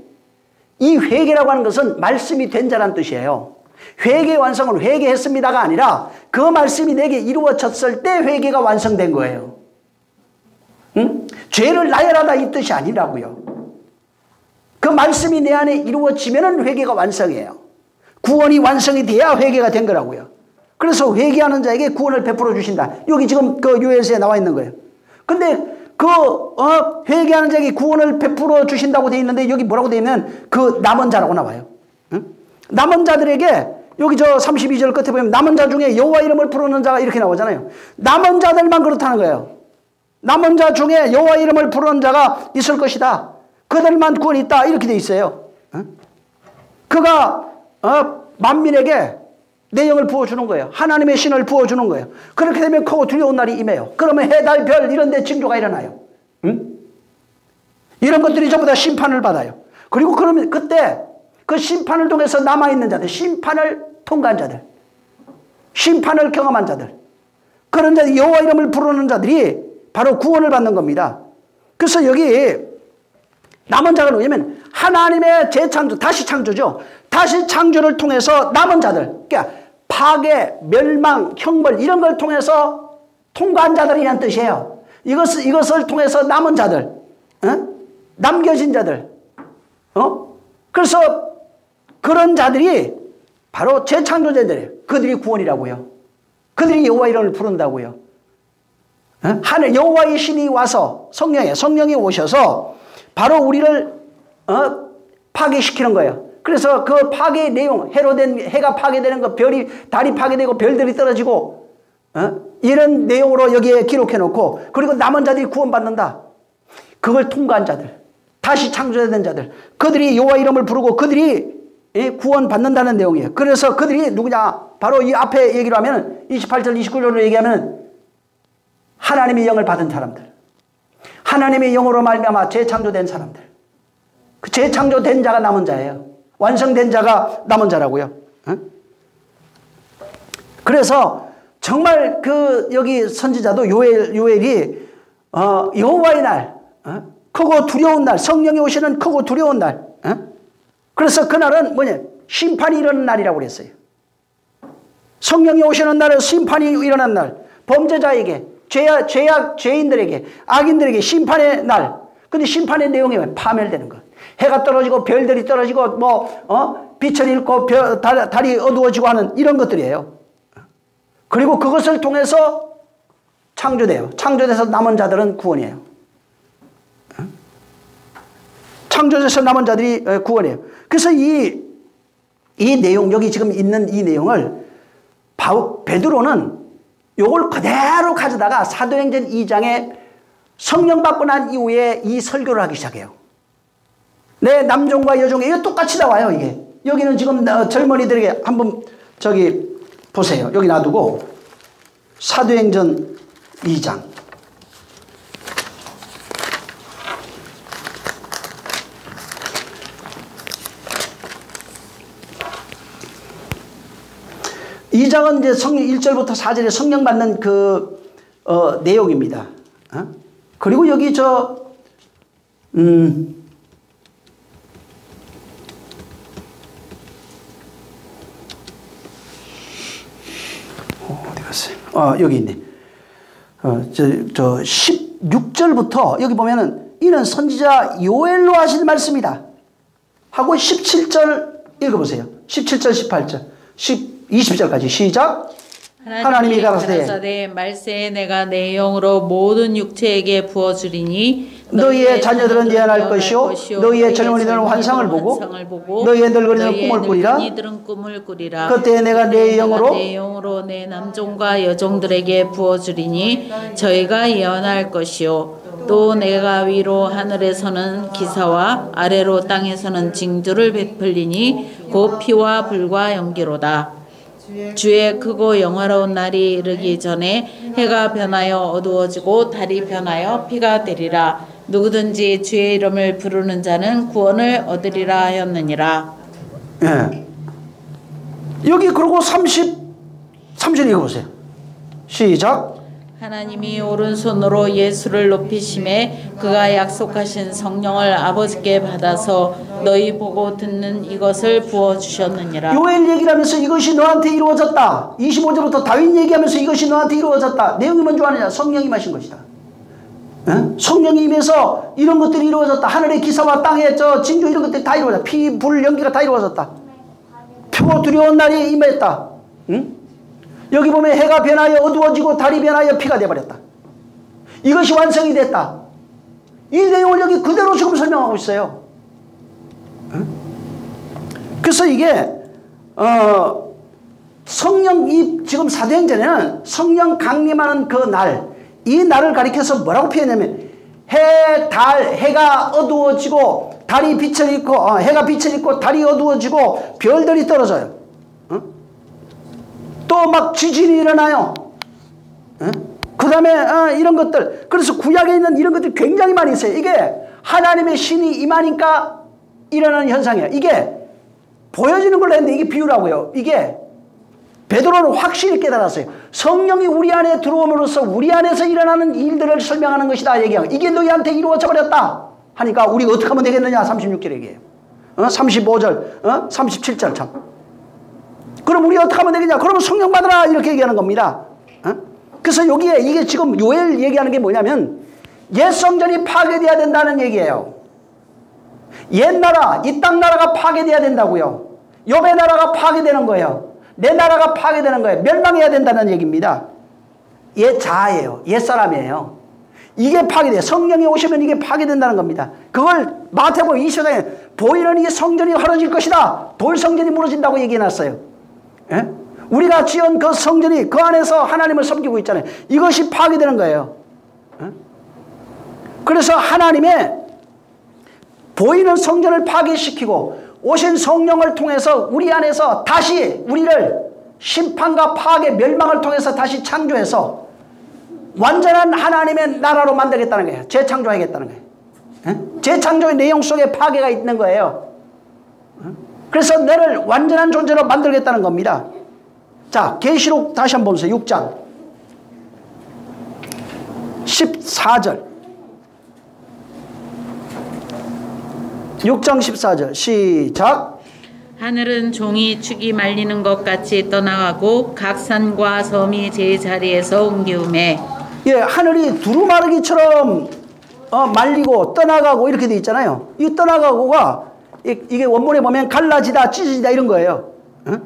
이 회개라고 하는 것은 말씀이 된 자란 뜻이에요. 회개의 완성은 회개했습니다가 아니라 그 말씀이 내게 이루어졌을 때 회개가 완성된 거예요. 죄를 나열하다 이 뜻이 아니라고요. 그 말씀이 내 안에 이루어지면 회개가 완성이에요. 구원이 완성이 돼야 회개가 된 거라고요. 그래서 회개하는 자에게 구원을 베풀어 주신다. 여기 지금 그 요엘서에 나와 있는 거예요. 근데 회개하는 자에게 구원을 베풀어 주신다고 되어 있는데 여기 뭐라고 되어 있는 그 남은 자라고 나와요. 남은 자들에게 여기 32절 끝에 보면 남은 자 중에 여호와 이름을 부르는 자가 이렇게 나오잖아요. 남은 자들만 그렇다는 거예요. 남은 자 중에 여호와 이름을 부르는 자가 있을 것이다. 그들만 구원이 있다. 이렇게 되어 있어요. 그가 만민에게 내 영을 부어주는 거예요. 하나님의 신을 부어주는 거예요. 그렇게 되면 크고 두려운 날이 임해요. 그러면 해, 달, 별 이런 데 징조가 일어나요. 이런 것들이 전부 다 심판을 받아요. 그리고 그러면 그때 그 심판을 통해서 남아있는 자들 심판을 통과한 자들, 심판을 경험한 자들, 그런 자들, 여호와 이름을 부르는 자들이 바로 구원을 받는 겁니다. 그래서 여기 남은 자가 뭐냐면 하나님의 재창조, 다시 창조죠. 다시 창조를 통해서 남은 자들, 그러니까 파괴, 멸망, 형벌 이런 걸 통해서 통과한 자들이라는 뜻이에요. 이것을 통해서 남은 자들, 남겨진 자들, 그래서 그런 자들이 바로 재창조자들이에요. 그들이 구원이라고요. 그들이 여호와 이름을 부른다고요. 하늘 여호와의 신이 와서 성령이 오셔서 바로 우리를 파괴시키는 거예요. 그래서 그 파괴의 내용, 해가 파괴되는 거, 달이 파괴되고 별들이 떨어지고 이런 내용으로 여기에 기록해 놓고, 그리고 남은 자들이 구원받는다. 그걸 통과한 자들, 다시 창조된 자들, 그들이 여호와 이름을 부르고 그들이 구원받는다는 내용이에요. 그래서 그들이 누구냐? 바로 이 앞에 얘기를 하면 28절 29절로 얘기하면 하나님의 영을 받은 사람들, 하나님의 영으로 말미암아 재창조된 사람들, 그 재창조된 자가 남은 자예요. 완성된 자가 남은 자라고요. 그래서 정말 여기 선지자도 요엘이 여호와의 날, 크고 두려운 날, 성령이 오시는 크고 두려운 날, 그래서 그날은 뭐냐? 심판이 일어나는 날이라고 그랬어요. 성령이 오시는 날은 심판이 일어나는 날, 범죄자에게, 죄인들에게, 악인들에게 심판의 날. 근데 심판의 내용이 파멸되는 것. 해가 떨어지고 별들이 떨어지고 빛을 잃고 달이 어두워지고 하는 이런 것들이에요. 그리고 그것을 통해서 창조돼요. 창조돼서 남은 자들은 구원이에요. 창조돼서 남은 자들이 구원이에요. 그래서 이 내용, 여기 지금 있는 이 내용을 베드로는 요걸 그대로 가져다가 사도행전 2장에 성령 받고 난 이후에 이 설교를 하기 시작해요. 내 남종과 여종에 이거 똑같이 나와요. 이게 여기는 지금 젊은이들에게 한번 보세요. 여기 놔두고 사도행전 2장 이 장은 이제 성령 1절부터 4절에 성령 받는 내용입니다. 그리고 여기 어디 갔어요? 여기 있네. 16절부터 여기 보면은 이는 선지자 요엘로 하신 말씀이다 하고 17절 읽어보세요. 17절 18절 20절까지 시작. 하나님이 가라사대 말세에 내가 내 영으로 모든 육체에게 부어주리니 너희의 자녀들은 예언할 것이요 너희의 젊은이들은 환상을 보고 너희의 늙은이들은 꿈을 꾸리라. 그때 내가 내 영으로 내 남종과 여종들에게 부어주리니 저희가 예언할 것이요 또 내가 위로 하늘에서는 기사와 아래로 땅에서는 징조를 베풀리니 곧 피와 불과 연기로다. 주의 크고 영화로운 날이 이르기 전에 해가 변하여 어두워지고 달이 변하여 피가 되리라. 누구든지 주의 이름을 부르는 자는 구원을 얻으리라 하였느니라. 예. 여기 그리고 33절 읽어보세요. 시작. 하나님이 오른손으로 예수를 높이심에 그가 약속하신 성령을 아버지께 받아서 너희 보고 듣는 이것을 부어주셨느니라. 요엘 얘기를 하면서 이것이 너한테 이루어졌다. 25절부터 다윗 얘기하면서 이것이 너한테 이루어졌다. 내용이 뭔지 아느냐? 성령이 임하신 것이다. 성령이 임해서 이런 것들이 이루어졌다. 하늘의 기사와 땅의 징조 이런 것들이 다 이루어졌다. 피, 불, 연기가 다 이루어졌다. 표고 두려운 날이 임했다. 여기 보면 해가 변하여 어두워지고 달이 변하여 피가 되어버렸다. 이것이 완성이 됐다. 이 내용을 여기 그대로 지금 설명하고 있어요. 그래서 이게 지금 사도행전에는 성령 강림하는 그 날, 이 날을 가리켜서 뭐라고 표현하냐면 해가 어두워지고 달이 빛을 잃고 해가 빛을 잃고 달이 어두워지고 별들이 떨어져요. 또 막 지진이 일어나요. 그 다음에 이런 것들, 그래서 구약에 있는 이런 것들이 굉장히 많이 있어요. 이게 하나님의 신이 임하니까 일어나는 현상이에요. 이게 보여지는 걸로 했는데 이게 비유라고요. 이게 베드로는 확실히 깨달았어요. 성령이 우리 안에 들어옴으로써 우리 안에서 일어나는 일들을 설명하는 것이다 얘기하고, 이게 너희한테 이루어져 버렸다 하니까 우리가 어떻게 하면 되겠느냐 36절 얘기해요. 35절 37절 참. 그럼 우리 어떻게 하면 되겠냐? 그러면 성령 받으라 이렇게 얘기하는 겁니다. 그래서 여기에 이게 지금 요엘 얘기하는 게 뭐냐면 옛 성전이 파괴돼야 된다는 얘기예요. 옛 나라, 이 땅 나라가 파괴돼야 된다고요. 욥의 나라가 파괴되는 거예요. 내 나라가 파괴되는 거예요. 멸망해야 된다는 얘기입니다. 옛 자아예요. 옛 사람이에요. 이게 파괴돼요. 성령이 오시면 이게 파괴된다는 겁니다. 그걸 마태복음 20장에 보이는 이 성전이 허러질 것이다. 돌 성전이 무너진다고 얘기해놨어요. 예? 우리가 지은 그 성전이 그 안에서 하나님을 섬기고 있잖아요. 이것이 파괴되는 거예요. 예? 그래서 하나님의 보이는 성전을 파괴시키고 오신 성령을 통해서 우리 안에서 다시 우리를 심판과 파괴, 멸망을 통해서 다시 창조해서 완전한 하나님의 나라로 만들겠다는 거예요. 재창조하겠다는 거예요. 예? 재창조의 내용 속에 파괴가 있는 거예요. 그래서 너를 완전한 존재로 만들겠다는 겁니다. 자, 계시록 다시 한번 보세요. 6장 14절 6장 14절 시작. 하늘은 종이 축이 말리는 것 같이 떠나가고 각 산과 섬이 제 자리에서 옮기우매. 예, 하늘이 두루마르기처럼 말리고 떠나가고 이렇게 돼 있잖아요. 이 떠나가고가 이게 원문에 보면 갈라지다, 찢어지다 이런 거예요. 어?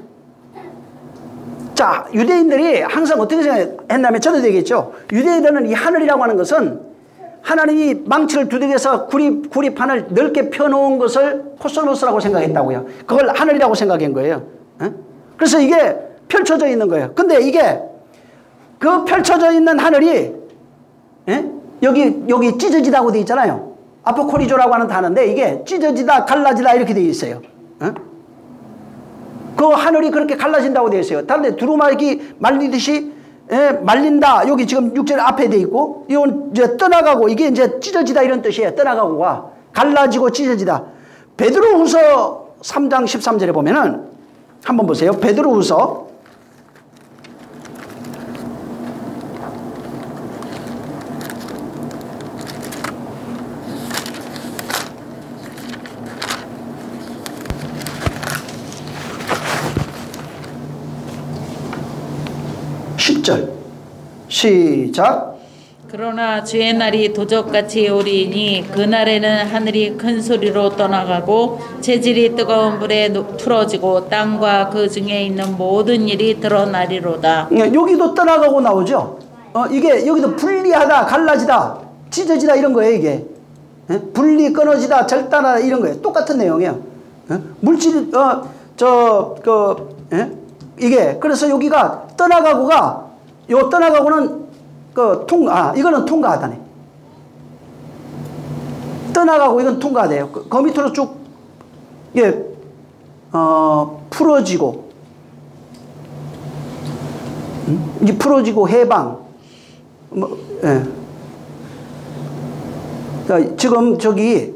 자, 유대인들이 항상 어떻게 생각했냐면 저도 되겠죠. 유대인들은 이 하늘이라고 하는 것은 하나님이 망치를 두들겨서 구리판을 넓게 펴놓은 것을 코스모스라고 생각했다고요. 그걸 하늘이라고 생각한 거예요. 어? 그래서 이게 펼쳐져 있는 거예요. 근데 이게 그 펼쳐져 있는 하늘이 여기 찢어지다고 돼 있잖아요. 아포코리조라고 하는 단어인데 이게 찢어지다, 갈라지다 이렇게 돼 있어요. 그 하늘이 그렇게 갈라진다고 돼 있어요. 다른데 두루마기 말리듯이 말린다. 여기 지금 6절 앞에 돼 있고, 이건 이제 떠나가고, 이게 이제 찢어지다 이런 뜻이에요. 떠나가고가 갈라지고 찢어지다. 베드로후서 3장 13절에 보면은 한번 보세요. 베드로후서 10절 시작. 그러나 주의 날이 도적같이 오리니 그날에는 하늘이 큰 소리로 떠나가고 재질이 뜨거운 불에 풀어지고 땅과 그 중에 있는 모든 일이 드러나리로다. 여기도 떠나가고 나오죠. 이게 여기도 분리하다, 갈라지다, 찢어지다 이런 거예요. 이게 분리, 끊어지다, 절단하다 이런 거예요. 똑같은 내용이에요. 물질 이게 그래서 여기가 떠나가고가 요 떠나가고는 이거는 통과하다네. 떠나가고 이건 통과돼요. 그 밑으로 쭉 풀어지고 이제 풀어지고 해방 그러니까 지금 저기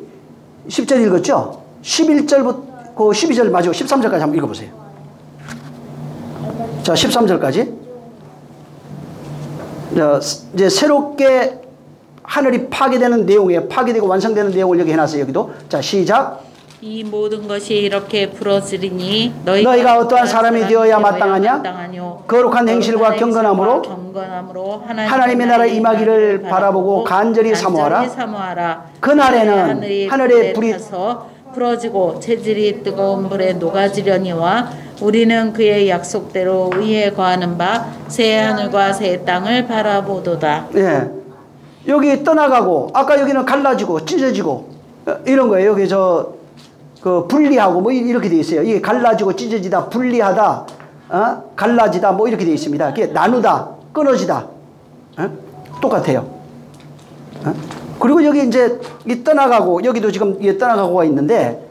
10절 읽었죠? 11절부터 12절 마지막 13절까지 한번 읽어보세요. 자, 13절까지. 이제 새롭게 하늘이 파괴되는 내용이에요. 파괴되고 완성되는 내용을 여기 해놨어요. 여기도. 자, 시작. 이 모든 것이 이렇게 풀어지리니 너희가 어떠한 사람이 되어야 마땅하냐? 거룩한 행실과 경건함으로 하나님의 나라에 임하기를 바라보고 간절히 사모하라. 그날에는 하늘의 불이 풀어지고 체질이 뜨거운 불에 녹아지려니와 우리는 그의 약속대로 의에 거하는 바 새 하늘과 새 땅을 바라보도다. 예, 여기 떠나가고 아까 여기는 갈라지고 찢어지고 이런 거예요. 여기 그 분리하고 뭐 이렇게 돼 있어요. 이게 갈라지고 찢어지다, 분리하다, 갈라지다 뭐 이렇게 돼 있습니다. 이게 나누다, 끊어지다, 똑같아요. 그리고 여기 이제 이 떠나가고 여기도 지금 이 떠나가고가 있는데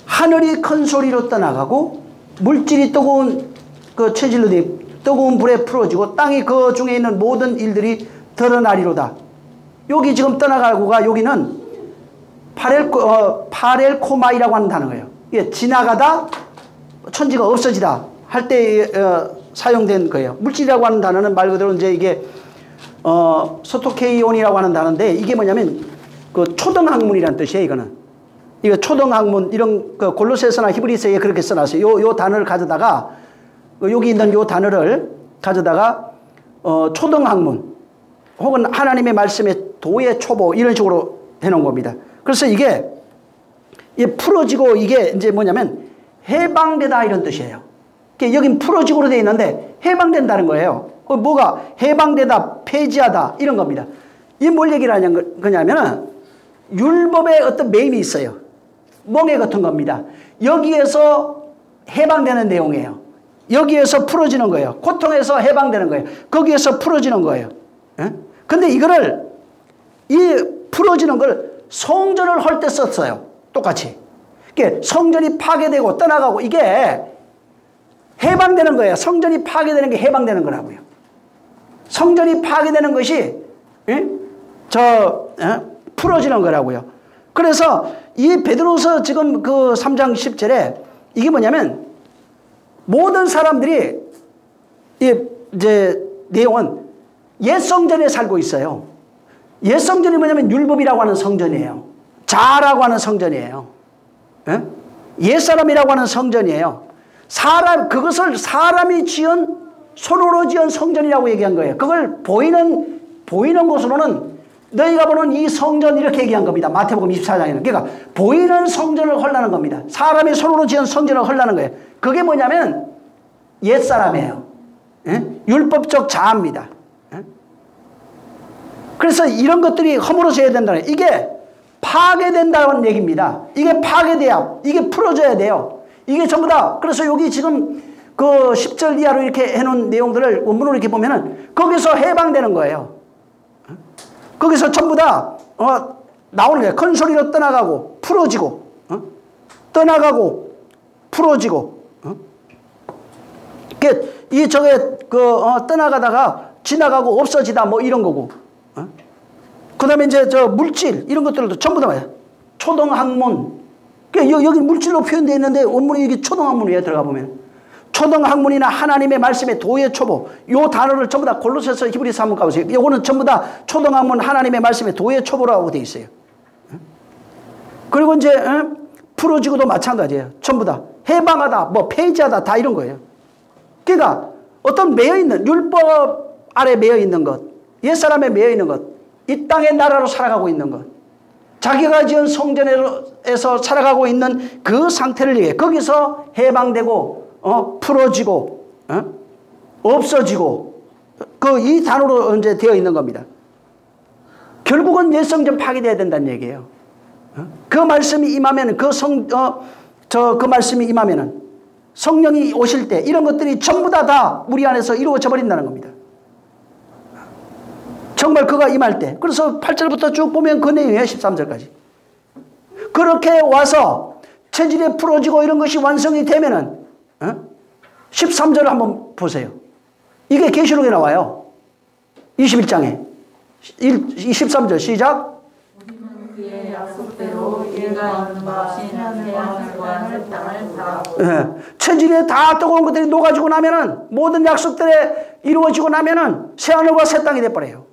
하늘이 큰 소리로 떠나가고 물질이 뜨거운 그 체질로 뜨거운 불에 풀어지고 땅이 그 중에 있는 모든 일들이 드러나리로다. 여기 지금 떠나가고가 여기는 파렐코마이라고 하는 단어예요. 이게 지나가다, 천지가 없어지다 할 때 사용된 거예요. 물질이라고 하는 단어는 말 그대로 이제 이게 소토케이온이라고 하는 단어인데 이게 뭐냐면 그 초등학문이란 뜻이에요. 이거는 이거 초등학문 이런 그 골로새서나 히브리서에 그렇게 써놨어요. 요 단어를 가져다가 여기 있는 요 단어를 가져다가 초등학문 혹은 하나님의 말씀의 도의 초보 이런 식으로 해놓은 겁니다. 그래서 이게 풀어지고 이게 이제 뭐냐면 해방되다 이런 뜻이에요. 여긴 풀어지고로 되어 있는데 해방된다는 거예요. 뭐가 해방되다, 폐지하다 이런 겁니다. 이게 뭘 얘기를 하냐면 거냐면 율법의 어떤 매임이 있어요. 멍에 같은 겁니다. 여기에서 해방되는 내용이에요. 여기에서 풀어지는 거예요. 고통에서 해방되는 거예요. 거기에서 풀어지는 거예요. 근데 이거를 이 풀어지는 걸 성전을 할 때 썼어요. 똑같이. 성전이 파괴되고 떠나가고 이게 해방되는 거예요. 성전이 파괴되는 게 해방되는 거라고요. 성전이 파괴되는 것이 풀어지는 거라고요. 그래서 이 베드로서 지금 그 3장 10절에 이게 뭐냐면 모든 사람들이 이제 내용은 옛 성전에 살고 있어요. 옛 성전이 뭐냐면 율법이라고 하는 성전이에요. 자라고 하는 성전이에요. 옛 사람이라고 하는 성전이에요. 그것을 사람이 지은 손으로 지은 성전이라고 얘기한 거예요. 그걸 보이는 곳으로는 너희가 보는 이 성전 이렇게 얘기한 겁니다. 마태복음 24장에는. 그러니까 보이는 성전을 헐라는 겁니다. 사람이 손으로 지은 성전을 헐라는 거예요. 그게 뭐냐면 옛사람이에요. 율법적 자아입니다. 그래서 이런 것들이 허물어져야 된다는 거예요. 이게 파괴된다는 얘기입니다. 이게 파괴돼야, 이게 풀어져야 돼요. 이게 전부 다, 그래서 여기 지금 그 10절 이하로 이렇게 해놓은 내용들을 원문으로 이렇게 보면은 거기서 해방되는 거예요. 거기서 전부 다, 나오는 거예요. 큰 소리로 떠나가고, 풀어지고, 떠나가고, 풀어지고, 떠나가다가 지나가고 없어지다 뭐 이런 거고, 그 다음에 이제 물질, 이런 것들도 전부 다 뭐예요? 초등학문. 여기 물질로 표현되어 있는데 원문이 여기 초등학문이에요. 들어가 보면. 초등학문이나 하나님의 말씀의 도의 초보. 요 단어를 전부 다 골로새서 히브리서 한번 가보세요. 요거는 전부 다 초등학문 하나님의 말씀의 도의 초보라고 되어 있어요. 그리고 이제 풀어지고도 마찬가지예요. 전부 다 해방하다, 뭐 폐지하다 다 이런 거예요. 그러니까 어떤 매여있는 율법 아래 매여있는 것, 옛사람에 매여있는 것, 이 땅의 나라로 살아가고 있는 것, 자기가 지은 성전에서 살아가고 있는 그 상태를 얘기해. 거기서 해방되고 풀어지고 없어지고 이 단어로 이제 되어 있는 겁니다. 결국은 옛 성전 파괴돼야 된다는 얘기예요. 그 말씀이 임하면 그 말씀이 임하면은 성령이 오실 때 이런 것들이 전부 다 우리 안에서 이루어져 버린다는 겁니다. 정말 그가 임할 때. 그래서 8절부터 쭉 보면 그 내용이에요. 13절까지. 그렇게 와서 체질이 풀어지고 이런 것이 완성이 되면은 13절을 한번 보세요. 이게 계시록에 나와요. 21장에 13절 시작. 우리는 그의 약속대로 이가 있는 바 신현대와 새 땅을 다 체질에 다 뜨거운 것들이 녹아지고 나면은 모든 약속들에 이루어지고 나면은 새하늘과 새 땅이 돼버려요.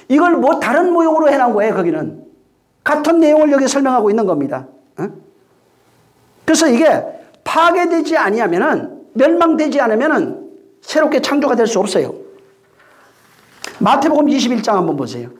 이걸 뭐 다른 모형으로 해놓은 거예요. 거기는 같은 내용을 여기 설명하고 있는 겁니다. 그래서 이게 파괴되지 아니하면은, 멸망되지 않으면은 새롭게 창조가 될 수 없어요. 마태복음 21장 한번 보세요.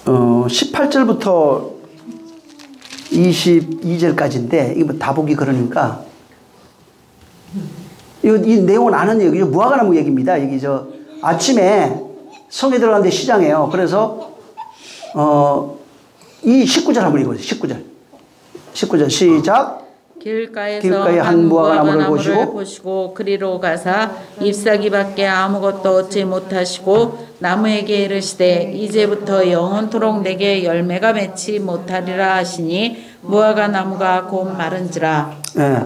어, 18절부터 22절까지인데 이거 다 보기 그러니까 이 내용은 아는 얘기죠. 무화과나무 얘기입니다. 여기 아침에 성에 들어가는데 시장이에요. 그래서 이 19절 한번 읽어보세요. 19절 시작. 길가에 한 무화과나무를 보시고 그리로 가사 잎사귀밖에 아무것도 얻지 못하시고 나무에게 이르시되 이제부터 영원토록 내게 열매가 맺지 못하리라 하시니 무화과나무가 곧 마른지라. 네.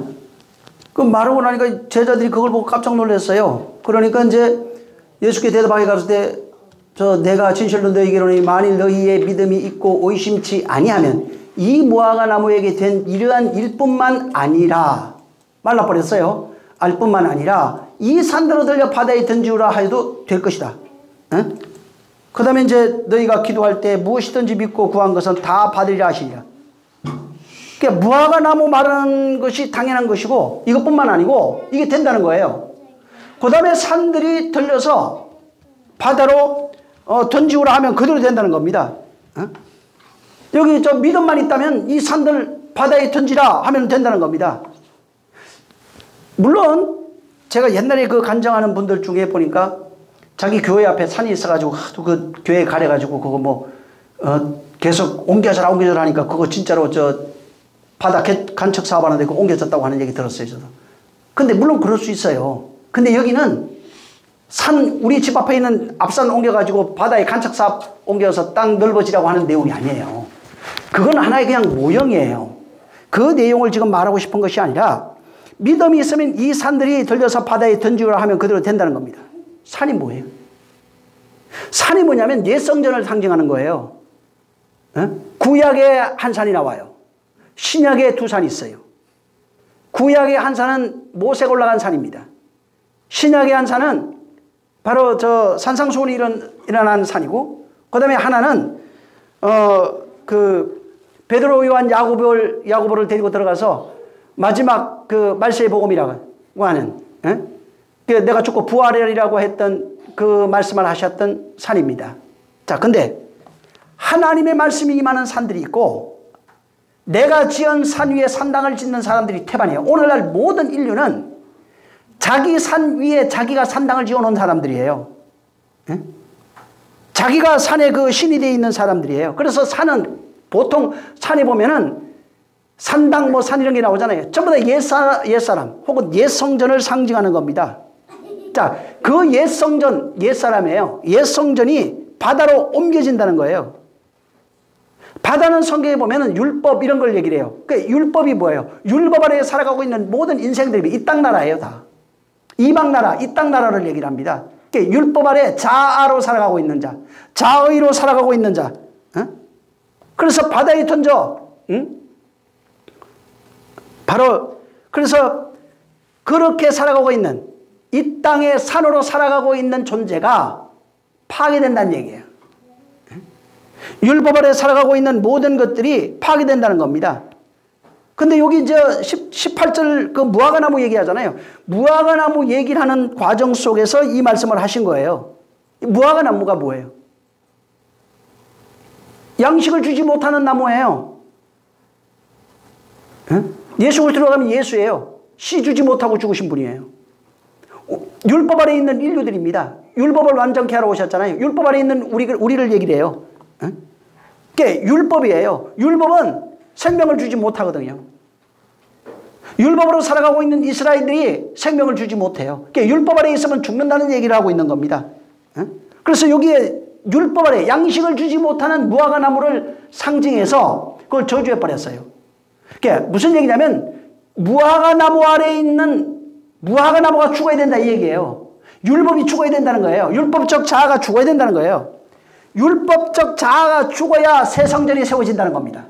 그 마르고 나니까 제자들이 그걸 보고 깜짝 놀랐어요. 그러니까 이제 예수께 대답하게 가로되 내가 진실로 너희에게 이르노니 만일 너희의 믿음이 있고 의심치 아니하면 이 무화과나무에게 된 이러한 일뿐만 아니라 말라버렸어요. 알뿐만 아니라 이 산들로 들려 바다에 던지우라 하여도 될 것이다. 그 다음에 이제 너희가 기도할 때 무엇이든지 믿고 구한 것은 다 받으리라 하시니라. 그러니까 무화과나무 마르는 것이 당연한 것이고 이것뿐만 아니고 이게 된다는 거예요. 그 다음에 산들이 들려서 바다로 던지우라 하면 그대로 된다는 겁니다. 여기 저 믿음만 있다면 이 산들 바다에 던지라 하면 된다는 겁니다. 물론 제가 옛날에 그 간증하는 분들 중에 보니까 자기 교회 앞에 산이 있어가지고 하도 그 교회 가려가지고 그거 뭐 계속 옮겨져라 하니까 그거 진짜로 저 바다 간척 사업하는데 그거 옮겨졌다고 하는 얘기 들었어요. 저도. 근데 물론 그럴 수 있어요. 근데 여기는 우리 집 앞에 있는 앞산 옮겨가지고 바다에 간척 사업 옮겨서 땅 넓어지라고 하는 내용이 아니에요. 그건 하나의 그냥 모형이에요. 그 내용을 지금 말하고 싶은 것이 아니라 믿음이 있으면 이 산들이 들려서 바다에 던지우라 하면 그대로 된다는 겁니다. 산이 뭐예요? 산이 뭐냐면 옛 성전을 상징하는 거예요. 구약에 한 산이 나와요. 신약에 두 산이 있어요. 구약의 한 산은 모세가 올라간 산입니다. 신약의 한 산은 바로 저 산상수훈이 일어난 산이고, 그 다음에 하나는 베드로, 요한, 야고보를 데리고 들어가서 마지막 그 말세의 복음이라고 하는, 내가 죽고 부활이라고 했던 그 말씀을 하셨던 산입니다. 자, 근데 하나님의 말씀이 임하는 산들이 있고 내가 지은 산 위에 산당을 짓는 사람들이 태반이에요. 오늘날 모든 인류는 자기 산 위에 자기가 산당을 지어놓은 사람들이에요. 자기가 산에 그 신이 되어 있는 사람들이에요. 그래서 산은 보통 산에 보면은 산당 뭐 산 이런 게 나오잖아요. 전부 다 옛사람 혹은 옛성전을 상징하는 겁니다. 자, 그 옛성전, 옛사람이에요. 옛성전이 바다로 옮겨진다는 거예요. 바다는 성경에 보면은 율법 이런 걸 얘기를 해요. 그 율법이 뭐예요? 율법 아래에 살아가고 있는 모든 인생들이 이 땅 나라예요, 다. 이방 나라, 이 땅 나라를 얘기를 합니다. 율법 아래 자아로 살아가고 있는 자, 자의로 살아가고 있는 자. 그래서 바다에 던져. 바로 그래서 그렇게 살아가고 있는 이 땅의 산으로 살아가고 있는 존재가 파괴된다는 얘기예요. 율법 아래 살아가고 있는 모든 것들이 파괴된다는 겁니다. 근데 여기 이제 18절 그 무화과나무 얘기하잖아요. 무화과나무 얘기를 하는 과정 속에서 이 말씀을 하신 거예요. 무화과나무가 뭐예요? 양식을 주지 못하는 나무예요. 예수 그리스도로 가면 예수예요. 씨 주지 못하고 죽으신 분이에요. 율법 아래 있는 인류들입니다. 율법을 완전케 하러 오셨잖아요. 율법 아래 있는 우리를 얘기를 해요. 그게 율법이에요. 율법은 생명을 주지 못하거든요. 율법으로 살아가고 있는 이스라엘들이 생명을 주지 못해요. 그게 율법 아래 있으면 죽는다는 얘기를 하고 있는 겁니다. 그래서 여기에 율법 아래 양식을 주지 못하는 무화과나무를 상징해서 그걸 저주해버렸어요. 그게 무슨 얘기냐면 무화과나무 아래에 있는 무화과나무가 죽어야 된다 이 얘기예요. 율법이 죽어야 된다는 거예요. 율법적 자아가 죽어야 된다는 거예요. 율법적 자아가 죽어야 새 성전이 세워진다는 겁니다.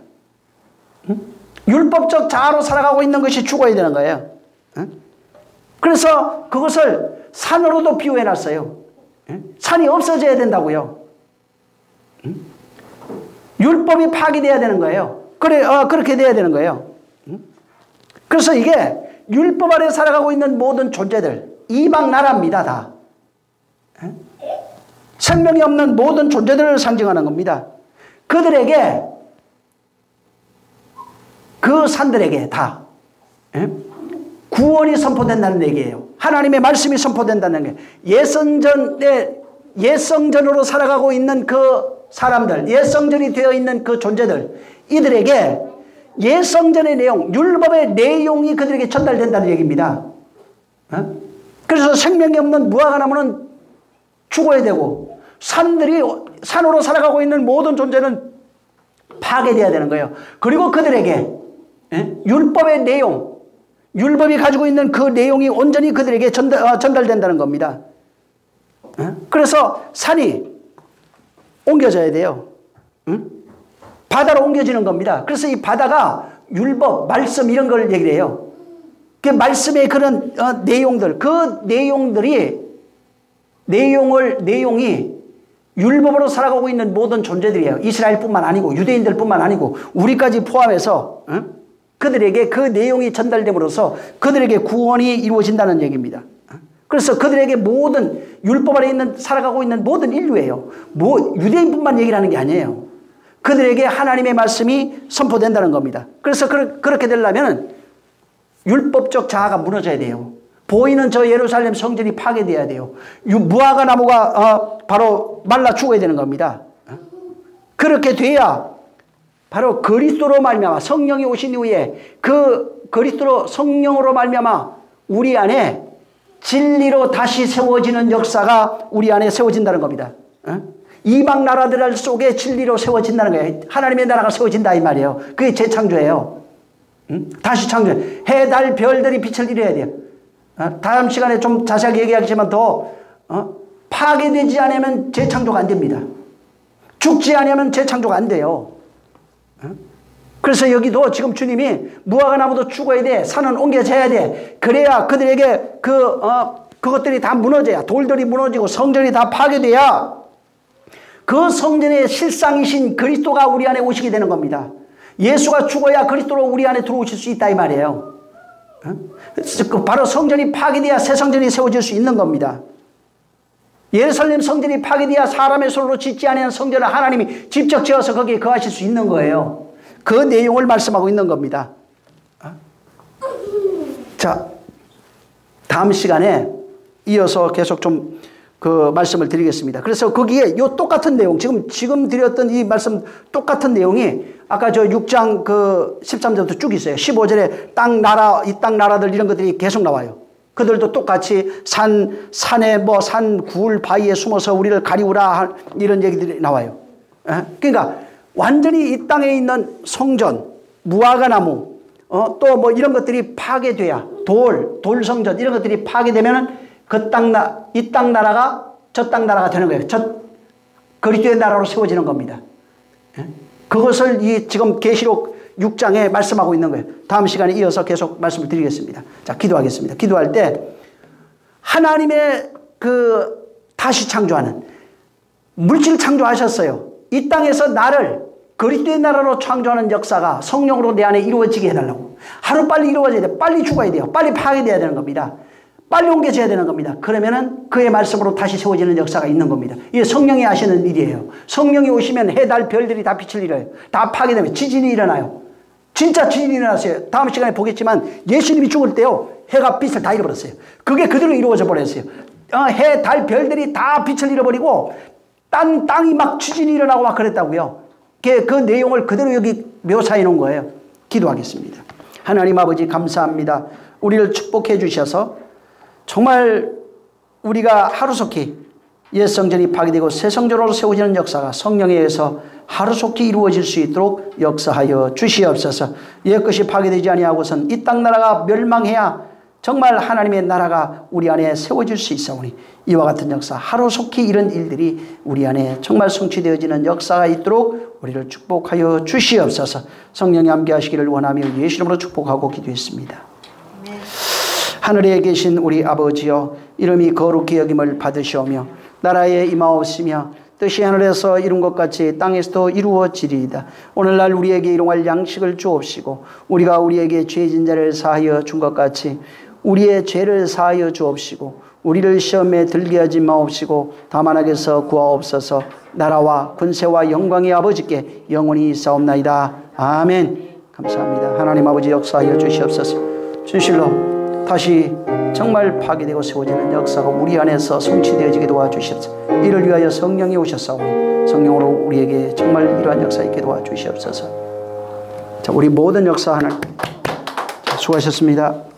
율법적 자아로 살아가고 있는 것이 죽어야 되는 거예요. 그래서 그것을 산으로도 비유해놨어요. 산이 없어져야 된다고요. 율법이 파괴돼야 되는 거예요. 그렇게 돼야 되는 거예요. 그래서 이게 율법 아래 살아가고 있는 모든 존재들, 이방 나라입니다, 다. 생명이 없는 모든 존재들을 상징하는 겁니다. 그들에게, 그 산들에게 다 구원이 선포된다는 얘기예요. 하나님의 말씀이 선포된다는 게 옛성전으로 살아가고 있는 그 사람들, 옛성전이 되어 있는 그 존재들, 이들에게 예성전의 내용, 율법의 내용이 그들에게 전달된다는 얘기입니다. 그래서 생명이 없는 무화과 나무는 죽어야 되고 산으로 살아가고 있는 모든 존재는 파괴되어야 되는 거예요. 그리고 그들에게 율법의 내용, 율법이 가지고 있는 그 내용이 온전히 그들에게 전달된다는 겁니다. 그래서 산이 옮겨져야 돼요. 바다로 옮겨지는 겁니다. 그래서 이 바다가 율법, 말씀 이런 걸 얘기를 해요. 그 말씀의 그런 내용들, 그 내용이 율법으로 살아가고 있는 모든 존재들이에요. 이스라엘뿐만 아니고 유대인들뿐만 아니고 우리까지 포함해서 그들에게 그 내용이 전달됨으로써 그들에게 구원이 이루어진다는 얘기입니다. 그래서 그들에게 모든 율법 아래 살아가고 있는 모든 인류예요. 유대인뿐만 얘기를 하는 게 아니에요. 그들에게 하나님의 말씀이 선포된다는 겁니다. 그래서 그렇게 되려면 율법적 자아가 무너져야 돼요. 보이는 저 예루살렘 성전이 파괴돼야 돼요. 무화과 나무가 바로 말라 죽어야 되는 겁니다. 그렇게 돼야 바로 그리스도로 말미암아 성령이 오신 이후에 그 그리스도로 성령으로 말미암아 우리 안에 진리로 다시 세워지는 역사가 우리 안에 세워진다는 겁니다. 이방 나라들 속에 진리로 세워진다는 거예요. 하나님의 나라가 세워진다 이 말이에요. 그게 재창조예요. 다시 창조. 해, 달, 별들이 빛을 잃어야 돼요. 다음 시간에 좀 자세하게 얘기하겠지만 더 파괴되지 않으면 재창조가 안 됩니다. 죽지 않으면 재창조가 안 돼요. 그래서 여기도 지금 주님이 무화과 나무도 죽어야 돼. 산은 옮겨져야 돼. 그래야 그들에게 그것들이 다 무너져야, 돌들이 무너지고 성전이 다 파괴돼야 그 성전의 실상이신 그리스도가 우리 안에 오시게 되는 겁니다. 예수가 죽어야 그리스도로 우리 안에 들어오실 수 있다 이 말이에요. 바로 성전이 파괴돼야 새 성전이 세워질 수 있는 겁니다. 예루살렘 성전이 파괴돼야 사람의 손으로 짓지 않은 성전을 하나님이 직접 지어서 거기에 거하실 수 있는 거예요. 그 내용을 말씀하고 있는 겁니다. 자, 다음 시간에 이어서 계속 좀 그 말씀을 드리겠습니다. 그래서 거기에 요 똑같은 내용, 지금 드렸던 이 말씀 똑같은 내용이 아까 저 6장 그 13절부터 쭉 있어요. 15절에 이 땅 나라들 이런 것들이 계속 나와요. 그들도 똑같이 산에 산 굴 바위에 숨어서 우리를 가리우라 이런 얘기들이 나와요. 그러니까 완전히 이 땅에 있는 성전, 무화과 나무, 또 뭐 이런 것들이 파괴돼야 돌 성전 이런 것들이 파괴되면은 이 땅 나라가 저 땅 나라가 되는 거예요. 그리스도의 나라로 세워지는 겁니다. 그것을 지금 계시록 6장에 말씀하고 있는 거예요. 다음 시간에 이어서 계속 말씀을 드리겠습니다. 자, 기도하겠습니다. 기도할 때 하나님의 다시 창조하는 물질 창조하셨어요. 이 땅에서 나를 그리스도의 나라로 창조하는 역사가 성령으로 내 안에 이루어지게 해달라고. 하루빨리 이루어져야 돼. 빨리 죽어야 돼요. 빨리 파괴돼야 되는 겁니다. 빨리 옮겨져야 되는 겁니다. 그러면은 그의 말씀으로 다시 세워지는 역사가 있는 겁니다. 이게 성령이 하시는 일이에요. 성령이 오시면 해, 달, 별들이 다 빛을 잃어요. 다 파괴되면 지진이 일어나요. 진짜 지진이 일어났어요. 다음 시간에 보겠지만 예수님이 죽을 때요. 해가 빛을 다 잃어버렸어요. 그게 그대로 이루어져 버렸어요. 해, 달, 별들이 다 빛을 잃어버리고 땅이 막 지진이 일어나고 막 그랬다고요. 그 내용을 그대로 여기 묘사해 놓은 거예요. 기도하겠습니다. 하나님 아버지 감사합니다. 우리를 축복해 주셔서 정말 우리가 하루속히 옛 성전이 파괴되고 새 성전으로 세워지는 역사가 성령에 의해서 하루속히 이루어질 수 있도록 역사하여 주시옵소서. 옛 것이 파괴되지 아니하고선 이 땅 나라가 멸망해야 정말 하나님의 나라가 우리 안에 세워질 수 있사오니 이와 같은 역사 하루속히 이런 일들이 우리 안에 정말 성취되어지는 역사가 있도록 우리를 축복하여 주시옵소서. 성령이 함께 하시기를 원하며 예수 이름으로 축복하고 기도했습니다. 하늘에 계신 우리 아버지여, 이름이 거룩히 여김을 받으시오며 나라에 임하옵시며 뜻이 하늘에서 이룬 것 같이 땅에서도 이루어지리이다. 오늘날 우리에게 일용할 양식을 주옵시고 우리가 우리에게 죄진 자를 사하여 준 것 같이 우리의 죄를 사하여 주옵시고 우리를 시험에 들게 하지 마옵시고 다만 악에서 구하옵소서. 나라와 권세와 영광의 아버지께 영원히 있사옵나이다. 아멘. 감사합니다. 하나님 아버지 역사하여 주시옵소서. 진실로 다시 정말 파괴되고 세워지는 역사가 우리 안에서 성취되어지게 도와주시옵소서. 이를 위하여 성령이 오셨사오니 성령으로 우리에게 정말 이러한 역사 있게 도와주시옵소서. 자, 우리 모든 역사 하나님 수고하셨습니다.